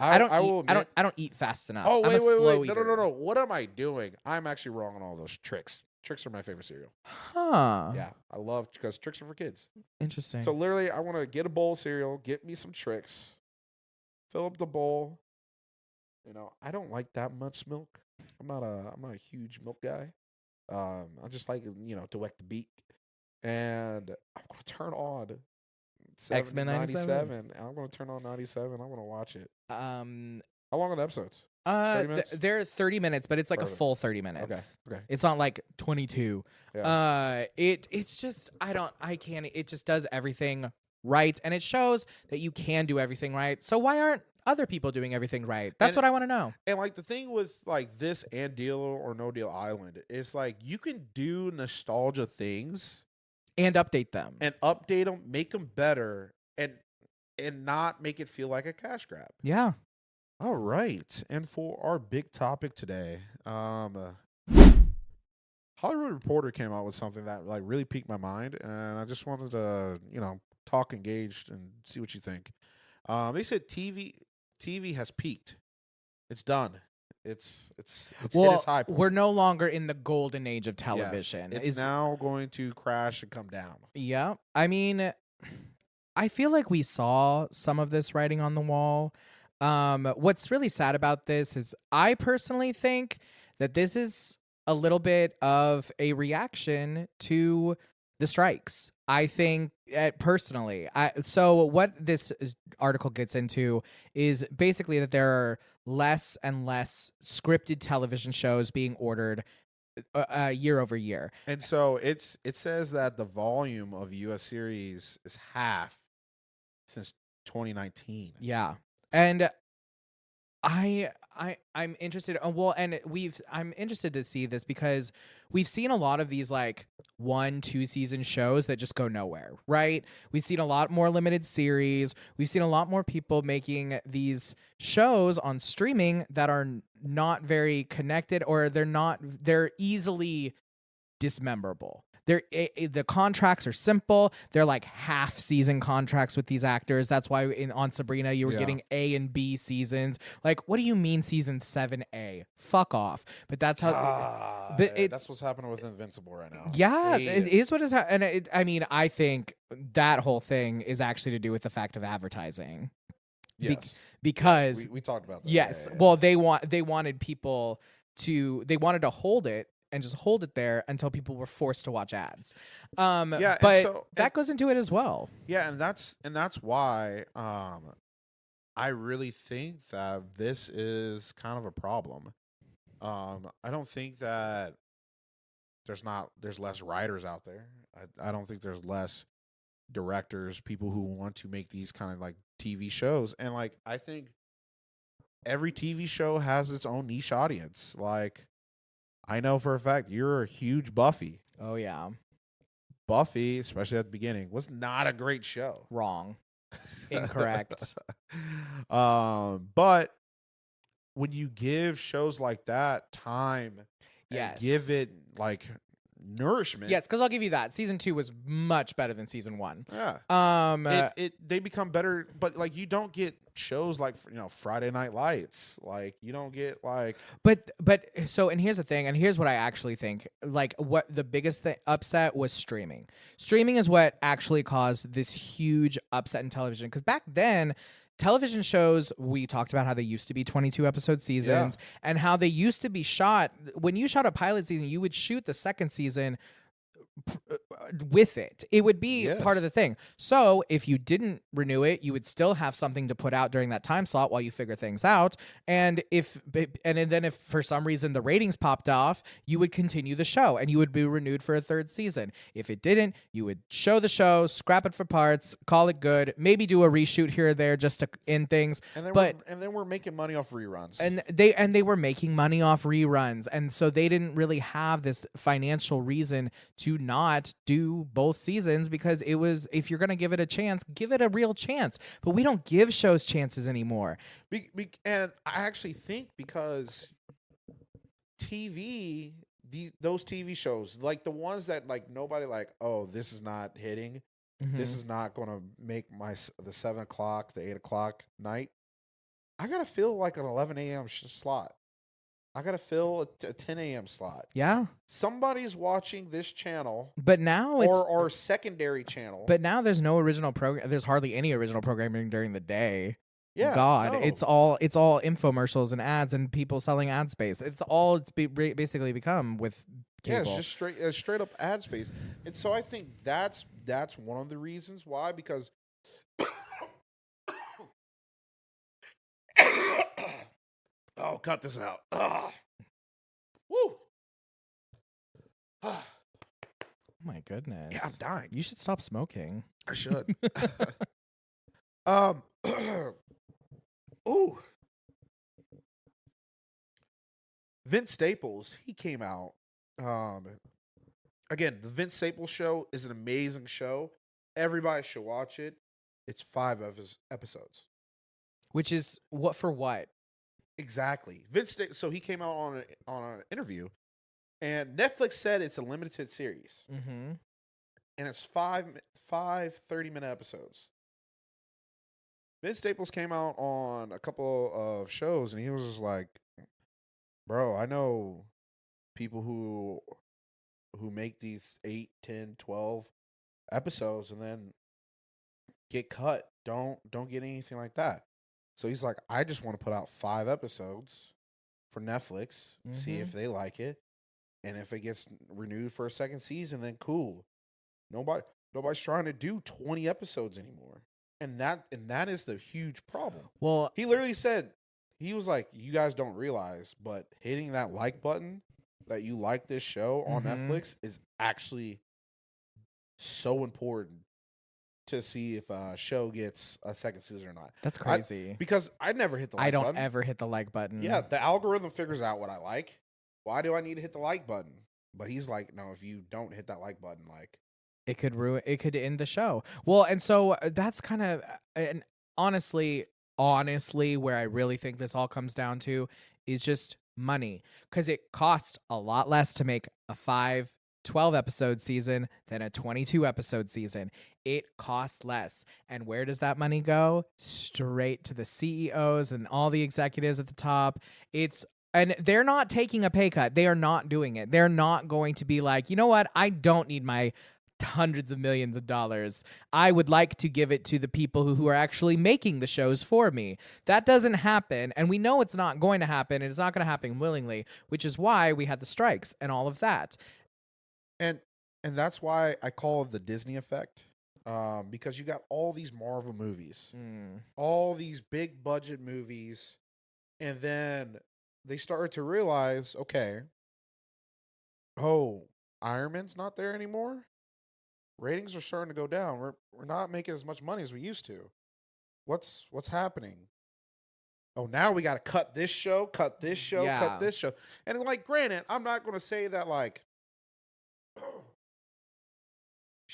I don't eat fast enough. Oh, I'm wait, a slow wait. eater. No. What am I doing? I'm actually wrong on all those tricks. Tricks are my favorite cereal. Huh. Yeah, I love because tricks are for kids. Interesting. So literally, I want to get a bowl of cereal, get me some tricks, fill up the bowl. You know, I don't like that much milk. I'm not a huge milk guy. I just like to wet the beak, and I'm gonna turn on X-Men 97, and I'm gonna turn on 97. I'm gonna watch it. How long are the episodes? They're 30 minutes, but it's like a full 30 minutes. Okay. It's not like 22. Yeah. It's just it just does everything right, and it shows that you can do everything right. So why aren't other people doing everything right? That's what I want to know. And like the thing with like this and Deal or No Deal Island is like you can do nostalgia things And update them. and update them, make them better, and not make it feel like a cash grab. Yeah. All right. And for our big topic today, Hollywood Reporter came out with something that like really piqued my mind, and I just wanted to, talk engaged and see what you think. They said TV has peaked. It's done. It's hit its high point. We're no longer in the golden age of television. Yes, it's now going to crash and come down. Yeah. I mean, I feel like we saw some of this writing on the wall. What's really sad about this is I personally think that this is a little bit of a reaction to the strikes. I think personally, so what this article gets into is basically that there are less and less scripted television shows being ordered year over year. And so it says that the volume of US series is half since 2019. Yeah. And I'm interested. I'm interested to see this because we've seen a lot of these like 1-2 season shows that just go nowhere, right? We've seen a lot more limited series. We've seen a lot more people making these shows on streaming that are not very connected, or they're easily dismemberable. The contracts are simple. They're like half season contracts with these actors. That's why on Sabrina you were getting A and B seasons. Like, what do you mean season 7A? Fuck off. But that's how. That's what's happening with Invincible right now. Yeah, it is what is happening. And I think that whole thing is actually to do with the fact of advertising. Yes. Because we talked about that. Yes. Yeah. Well, they wanted people to hold it and just hold it there until people were forced to watch ads. But that goes into it as well. Yeah, and that's why I really think that this is kind of a problem. I don't think that there's less writers out there. I don't think there's less directors, people who want to make these kind of like TV shows. And like I think every TV show has its own niche audience. Like I know for a fact you're a huge Buffy. Oh yeah. Buffy, especially at the beginning, was not a great show. Wrong. Incorrect. But when you give shows like that time and Yes. give it like nourishment, Yes, because I'll give you that. Season 2 was much better than season 1. yeah, they become better. But like, you don't get shows like Friday Night Lights. Like, you don't get like But so, and here's the thing, and here's what I actually think. Like, what the biggest upset was streaming. Streaming is what actually caused this huge upset in television. Because back then, television shows, we talked about how they used to be 22 episode seasons and how they used to be shot. When you shot a pilot season, you would shoot the second season with it. It would be part of the thing. So if you didn't renew it, you would still have something to put out during that time slot while you figure things out. And then if for some reason the ratings popped off, you would continue the show and you would be renewed for a third season. If it didn't, you would show the show, scrap it for parts, call it good, maybe do a reshoot here or there just to end things. And then we're making money off reruns. And they were making money off reruns. And so they didn't really have this financial reason to not do both seasons, because it was, if you're going to give it a chance, give it a real chance. But we don't give shows chances anymore. And I actually think because those TV shows, like the ones that like nobody like, oh, this is not hitting. Mm-hmm. This is not going to make the 7 o'clock, the 8 o'clock night. I got to fill like an 11 a.m. slot. I got to fill a 10 a.m. slot. Yeah. Somebody's watching this channel. But now it's... Or secondary channel. But now there's no original program. There's hardly any original programming during the day. Yeah. God, no. it's all infomercials and ads and people selling ad space. It's all basically become with cable. Yeah, it's just straight up ad space. And so I think that's one of the reasons why, because oh, cut this out. Woo. Oh my goodness. Yeah, I'm dying. You should stop smoking. I should. Ooh. Vince Staples, he came out. Again, the Vince Staples show is an amazing show. Everybody should watch it. It's 5 of his episodes. Which is what? Exactly. So he came out on an interview, and Netflix said it's a limited series. Mm-hmm. And it's 5 30-minute episodes. Vince Staples came out on a couple of shows, and he was just like, bro, I know people who make these 8, 10, 12 episodes and then get cut. Don't get anything like that. So he's like, I just want to put out 5 episodes for Netflix, see if they like it. And if it gets renewed for a second season, then cool. Nobody's trying to do 20 episodes anymore. And that is the huge problem. Well, he literally said, he was like, you guys don't realize, but hitting that like button that you like this show on Netflix is actually so important to see if a show gets a second season or not. That's crazy. Because I never hit the like button. I don't ever hit the like button. Yeah, the algorithm figures out what I like. Why do I need to hit the like button? But he's like, no, if you don't hit that like button, like, it could end the show. Well, and so that's kind of, and honestly, where I really think this all comes down to is just money, because it costs a lot less to make a 12 episode season than a 22 episode season. It costs less. And where does that money go? Straight to the CEOs and all the executives at the top. And they're not taking a pay cut. They are not doing it. They're not going to be like, you know what? I don't need my hundreds of millions of dollars. I would like to give it to the people who are actually making the shows for me. That doesn't happen, and we know it's not going to happen, and it's not going to happen willingly, which is why we had the strikes and all of that. And that's why I call it the Disney effect, because you got all these Marvel movies, all these big budget movies, and then they started to realize, okay, Iron Man's not there anymore. Ratings are starting to go down. We're not making as much money as we used to. What's happening? Oh, now we got to cut this show. Cut this show. Yeah. And like, granted, I'm not going to say that like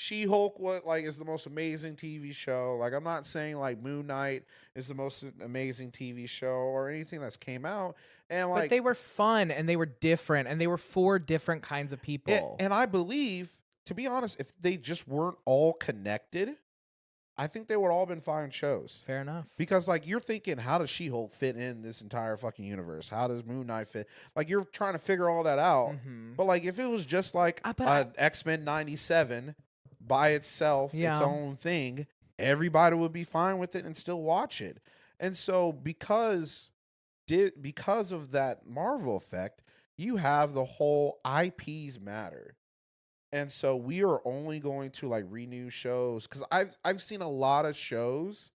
She-Hulk is the most amazing TV show. Like, I'm not saying like Moon Knight is the most amazing TV show or anything that's came out. And But they were fun and they were different and they were for different kinds of people. and I believe, to be honest, if they just weren't all connected, I think they would all been fine shows. Fair enough. Because like you're thinking, how does She-Hulk fit in this entire fucking universe? How does Moon Knight fit? Like you're trying to figure all that out. Mhm. But like if it was just like X-Men 97 by itself, its own thing, everybody would be fine with it and still watch it. And so because of that Marvel effect, you have the whole IPs matter. And so we are only going to like renew shows because I've seen a lot of shows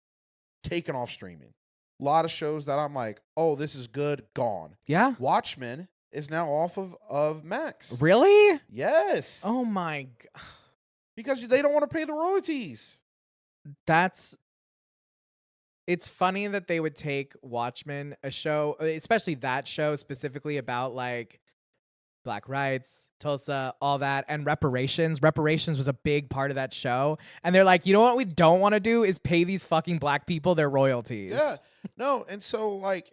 taken off streaming. A lot of shows that I'm like, oh, this is good, gone. Yeah. Watchmen is now off of Max. Really? Yes. Oh my god. Because they don't want to pay the royalties. It's funny that they would take Watchmen, a show, especially that show specifically about like Black rights, Tulsa, all that, and reparations. Reparations was a big part of that show. And they're like, you know what we don't want to do is pay these fucking black people their royalties. Yeah. No, and so like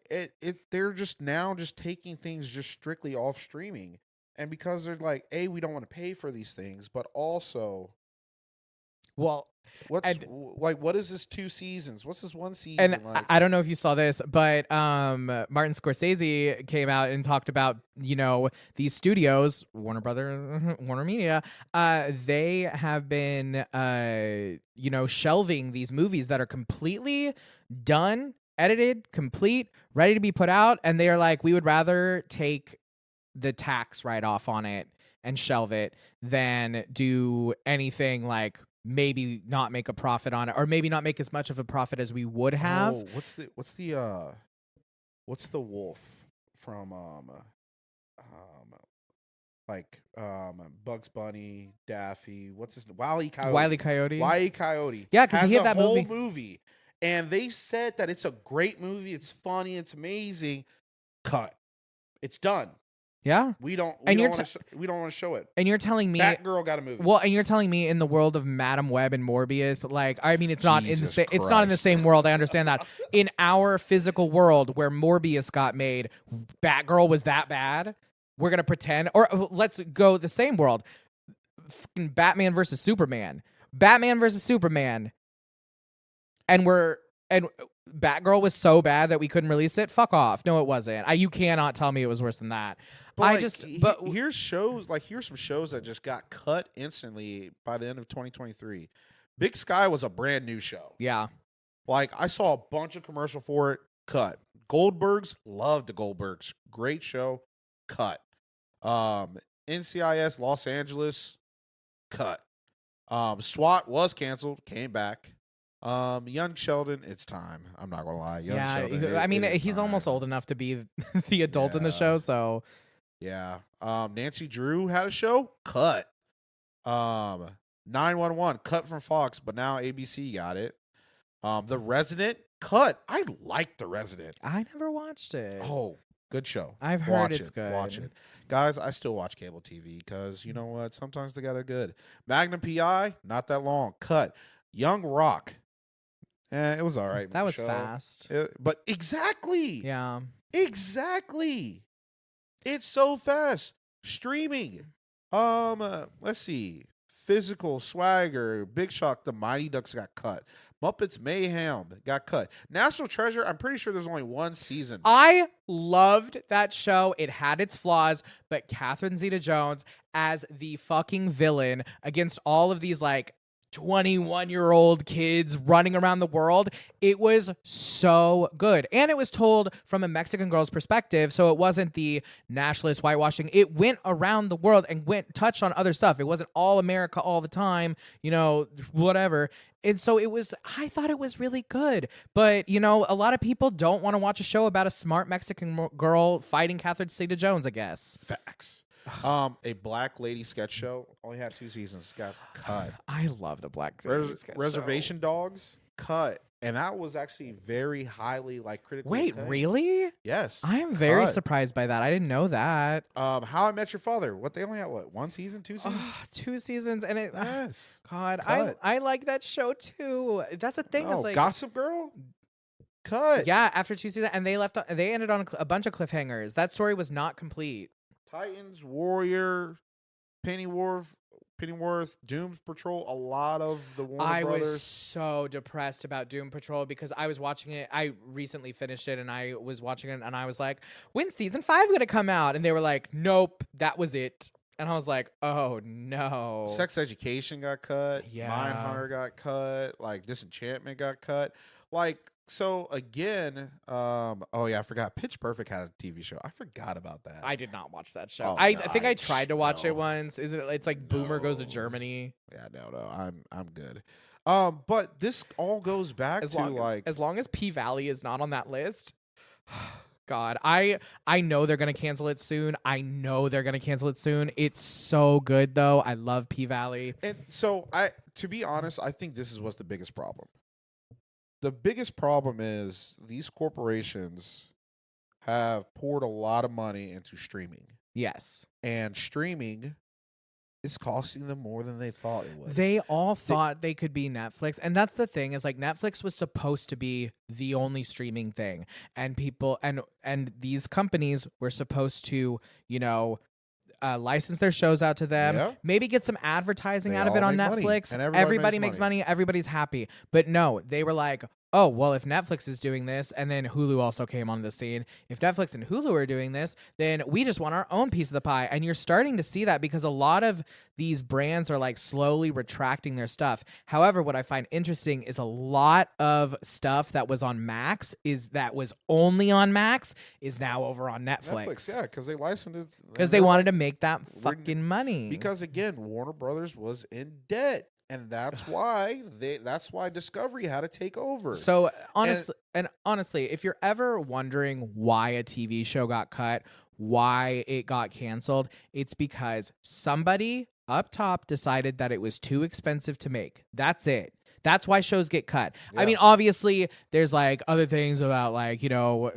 they're just now just taking things just strictly off streaming. And because they're like, A, we don't want to pay for these things, but also well, what is this 2 seasons? What's this 1 season and like? I don't know if you saw this, but Martin Scorsese came out and talked about, these studios, Warner Media, they have been shelving these movies that are completely done, edited, complete, ready to be put out, and they are like, we would rather take the tax write-off on it and shelve it than do anything like maybe not make a profit on it, or maybe not make as much of a profit as we would have. Oh, what's the wolf from Bugs Bunny, Daffy, what's his name? Wile E. Coyote. Wile E. Coyote. Wile E. Coyote. Yeah, because he had that whole movie. And they said that it's a great movie, it's funny, it's amazing. Cut. It's done. Yeah. We don't want to show it. And you're telling me Batgirl got a movie. Well, and you're telling me in the world of Madam Web and Morbius, like, I mean, it's not in the same world. I understand that. In our physical world where Morbius got made, Batgirl was that bad. We're gonna pretend, or let's go the same world. Fucking Batman versus Superman. And Batgirl was so bad that we couldn't release it. Fuck off. No, it wasn't. You cannot tell me it was worse than that. Here's some shows that just got cut instantly by the end of 2023. Big Sky was a brand new show. Yeah. Like I saw a bunch of commercial for it. Cut. Goldbergs, loved the Goldbergs. Great show. Cut. NCIS Los Angeles. Cut. SWAT was canceled. Came back. Young Sheldon, it's time. I'm not gonna lie. Sheldon, he's almost old enough to be the adult in the show, so yeah. Nancy Drew had a show, cut. 911, cut from Fox, but now ABC got it. The Resident, cut. I like The Resident. I never watched it. Oh, good show. I've heard it's good. Watch it. Guys, I still watch cable TV because you know what? Sometimes they got it good. Magnum PI, not that long. Cut. Young Rock. It was all right. That was fast. But exactly. Yeah. Exactly. It's so fast. Streaming. Let's see. Physical, Swagger, Big Shock, The Mighty Ducks got cut. Muppets Mayhem got cut. National Treasure, I'm pretty sure there's only 1 season. I loved that show. It had its flaws, but Catherine Zeta-Jones as the fucking villain against all of these like 21-year-old kids running around the world. It was so good. And it was told from a Mexican girl's perspective, so it wasn't the nationalist whitewashing. It went around the world and touched on other stuff. It wasn't all America all the time, whatever. And so I thought it was really good. But, a lot of people don't want to watch a show about a smart Mexican girl fighting Catherine Zeta-Jones, I guess. Facts. A Black Lady sketch show only had 2 seasons. Got cut. I love the Black Lady sketch Reservation show. Dogs, cut. and that was actually very highly like critically Wait, acclaimed. really? Yes, I'm very Cut. surprised by that. I didn't know that. How I Met Your Father. What they only had? What, one season, 2 seasons? 2 seasons, and it. Yes. God, Cut. I like that show too. That's the thing. No, Is like, Gossip Girl. Cut. yeah, after 2 seasons, and they ended on a bunch of cliffhangers. That story was not complete. Titans, Warrior, Pennyworth, Doom Patrol. A lot of the Warner Brothers. Was so depressed about Doom Patrol because I was watching it. I recently finished it, and I was watching it, and I was like, "When's season 5 gonna come out?" And they were like, "Nope, that was it." And I was like, "Oh no!" Sex Education got cut. Yeah. Mindhunter got cut. Like Disenchantment got cut. Like, so again, oh yeah, I forgot. Pitch Perfect had a TV show. I forgot about that. I did not watch that show. Oh, I no, think I tried to watch no. it once. It's like Boomer Goes to No. Germany. Yeah, no, I'm good. But this all goes back As long as P Valley is not on that list. God, I know they're gonna cancel it soon. It's so good though. I love P Valley. And so to be honest, I think this is what's the biggest problem. The biggest problem is these corporations have poured a lot of money into streaming. Yes. And streaming is costing them more than they thought it would. They all thought they could be Netflix. And that's the thing, is like Netflix was supposed to be the only streaming thing. And people and these companies were supposed to, license their shows out to them, Yeah. maybe get some advertising They out of it all on make money, Netflix. and Everybody makes money. Everybody's happy. But no, they were like, oh, well, if Netflix is doing this, and then Hulu also came on the scene, if Netflix and Hulu are doing this, then we just want our own piece of the pie. And you're starting to see that because a lot of these brands are like slowly retracting their stuff. However, what I find interesting is a lot of stuff that was on Max is only on Max is now over on Netflix. Yeah, because they licensed it. Because they wanted to make that fucking money. Because again, Warner Brothers was in debt. And that's why Discovery had to take over. So honestly, if you're ever wondering why a TV show got cut, why it got canceled, it's because somebody up top decided that it was too expensive to make. That's it. That's why shows get cut. Yeah. I mean, obviously, there's like other things about like,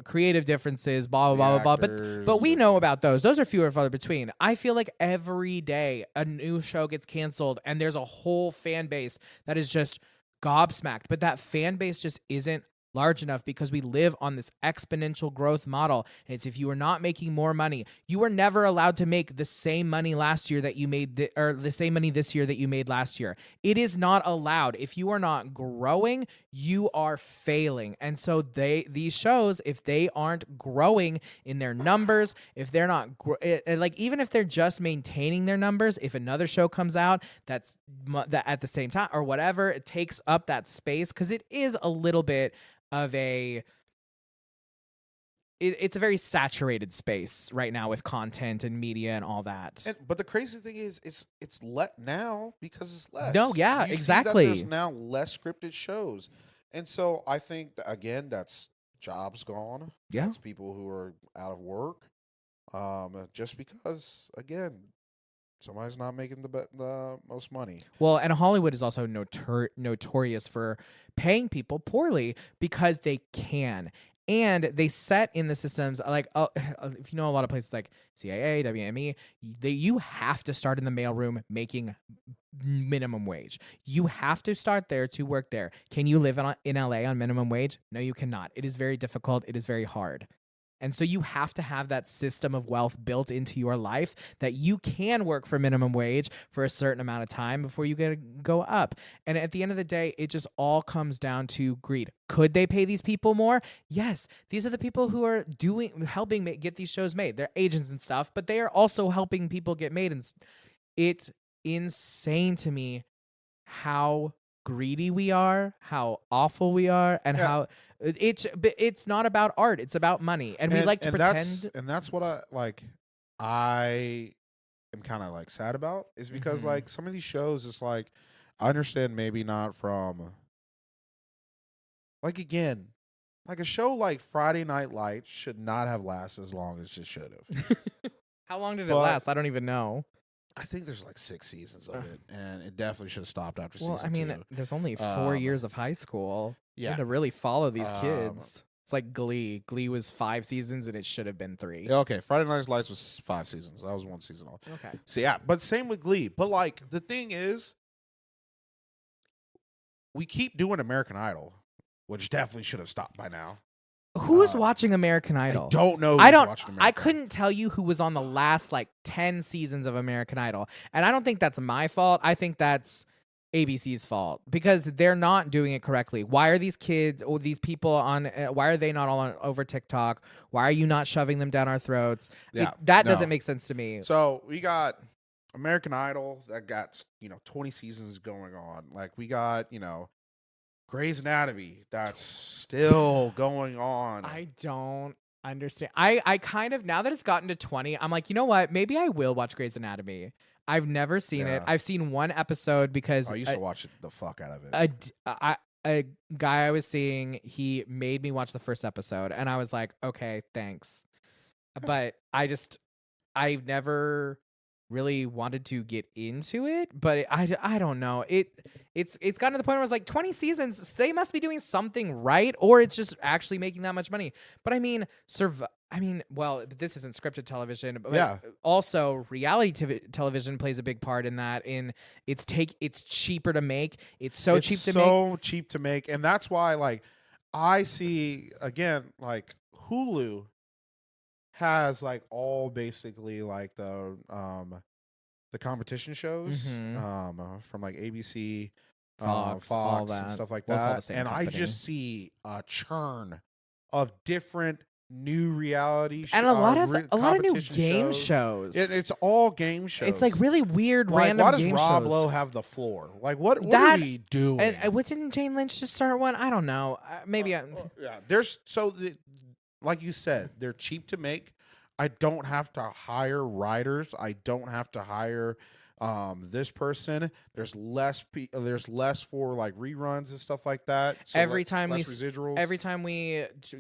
creative differences, blah, blah, blah, blah. But we know about those. Those are fewer and further between. I feel like every day a new show gets canceled and there's a whole fan base that is just gobsmacked. But that fan base just isn't large enough because we live on this exponential growth model. And it's if you are not making more money, you are never allowed to make the same money last year that you made or the same money this year that you made last year. It is not allowed. If you are not growing, you are failing. And so these shows, if they aren't growing in their numbers, if they're not even if they're just maintaining their numbers, if another show comes out that at the same time or whatever, it takes up that space because it is a little bit of it's a very saturated space right now with content and media and all that. But the crazy thing is, it's let now because it's less. No, yeah, you exactly. See that there's now less scripted shows, and so I think again that's jobs gone. Yeah, that's people who are out of work, just because again. Somebody's not making the most money. Well, and Hollywood is also notorious for paying people poorly because they can. And they set in the systems, like, if you know a lot of places like CIA, WME, you have to start in the mailroom making minimum wage. You have to start there to work there. Can you live in LA on minimum wage? No, you cannot. It is very difficult. It is very hard. And so you have to have that system of wealth built into your life that you can work for minimum wage for a certain amount of time before you go up. And at the end of the day, it just all comes down to greed. Could they pay these people more? Yes. These are the people who are helping get these shows made. They're agents and stuff, but they are also helping people get made. And it's insane to me how greedy we are, how awful we are, and how it's not about art, it's about money, and we like to pretend. That's what I am kind of like sad about is because like some of these shows, it's like I understand maybe not from like again, like a show like Friday Night Lights should not have lasted as long as it should have. How long did it last? I don't even know. I think there's like 6 seasons of it, and it definitely should have stopped after Well, season I mean, 2. there's only 4 years of high school. You had Yeah. to really follow these Um, kids. It's like Glee. Glee was 5 seasons, and it should have been 3. Yeah, okay, Friday Night Lights was 5 seasons. That was 1 season off. Okay. So yeah, but same with Glee. But like the thing is, we keep doing American Idol, which definitely should have stopped by now. Who's watching American Idol? I don't know. I don't. Watching American I Idol. couldn't tell you who was on the last like 10 seasons of American Idol, and I don't think that's my fault. I think that's ABC's fault because they're not doing it correctly. Why are these kids or these people on? Why are they not all over TikTok? Why are you not shoving them down our throats? Yeah, that no. doesn't make sense to me. So we got American Idol that got 20 seasons going on. Like we got Grey's Anatomy that's still going on. I don't understand. I kind of, now that it's gotten to 20, I'm like, you know what? Maybe I will watch Grey's Anatomy. I've never seen it. I've seen one episode because I used to watch the fuck out of it. A guy I was seeing, he made me watch the first episode, and I was like, okay, thanks. But I've never really wanted to get into it, but I don't know. It's gotten to the point where it's like 20 seasons, they must be doing something right, or it's just actually making that much money. But I mean, well, this isn't scripted television, but also reality television plays a big part in that. It's cheaper to make. It's cheap to make, and that's why like I see again like Hulu has like all basically like the competition shows from like ABC, Fox and stuff like that. And I just see a churn of different new reality shows and a lot of new game shows. It's all game shows. It's like really weird, like, random. Why does game Rob shows. Lowe have the floor? Like what are we doing? And what didn't Jane Lynch just start one? I don't know. Maybe. There's like you said, they're cheap to make. I don't have to hire writers. I don't have to hire this person. There's less for like reruns and stuff like that. So every time we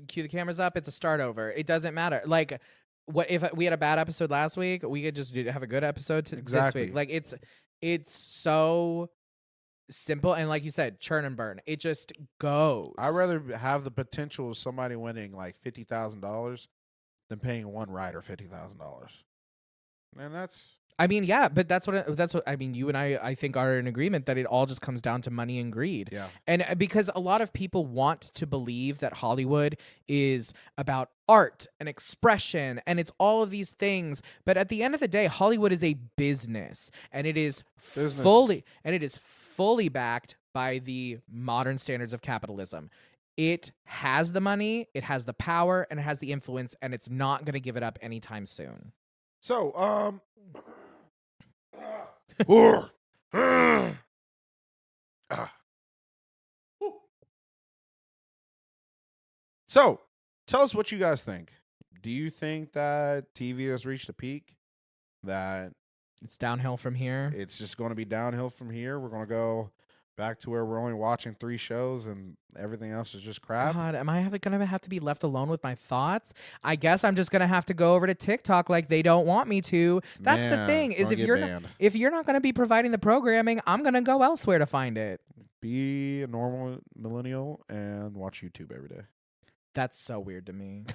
cue the cameras up, it's a start over. It doesn't matter. Like, what if we had a bad episode last week? We could just have a good episode this week. Like it's so simple, and like you said, churn and burn. It just goes. I'd rather have the potential of somebody winning like $50,000 than paying one writer $50,000. And that's. I mean, yeah, but that's what I mean. You and I think are in agreement that it all just comes down to money and greed. Yeah. And because a lot of people want to believe that Hollywood is about art and expression and it's all of these things, but at the end of the day, Hollywood is a business, and it is fully backed by the modern standards of capitalism. It has the money, it has the power, and it has the influence, and it's not going to give it up anytime soon. So, so tell us what you guys think. Do you think that TV has reached a peak? That it's downhill from here? It's just going to be downhill from here. We're going to go back to where we're only watching 3 shows and everything else is just crap. God, am I going to have to be left alone with my thoughts? I guess I'm just going to have to go over to TikTok like they don't want me to. That's the thing, is if you're not going to be providing the programming, I'm going to go elsewhere to find it. Be a normal millennial and watch YouTube every day. That's so weird to me.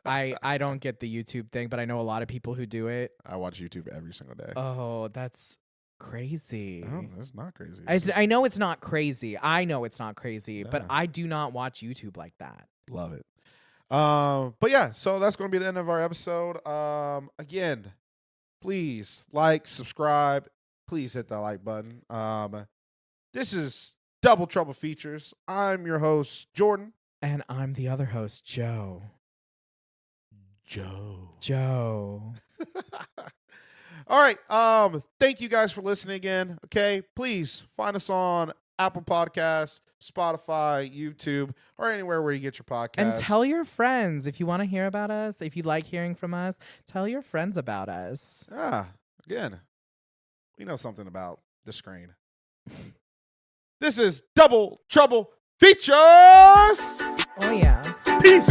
I don't get the YouTube thing, but I know a lot of people who do it. I watch YouTube every single day. Oh, that's crazy. No, that's not crazy. I know it's not crazy. Yeah. But I do not watch YouTube like that. Love it. But yeah, so that's going to be the end of our episode. Again, please like, subscribe. Please hit that like button. This is Double Trouble Features. I'm your host, Jordan. And I'm the other host, Joe. All right. Thank you guys for listening again. Okay. Please find us on Apple Podcasts, Spotify, YouTube, or anywhere where you get your podcasts. And tell your friends if you want to hear about us. If you like hearing from us, tell your friends about us. Again, we know something about the screen. This is Double Trouble Features. Oh, yeah. Peace.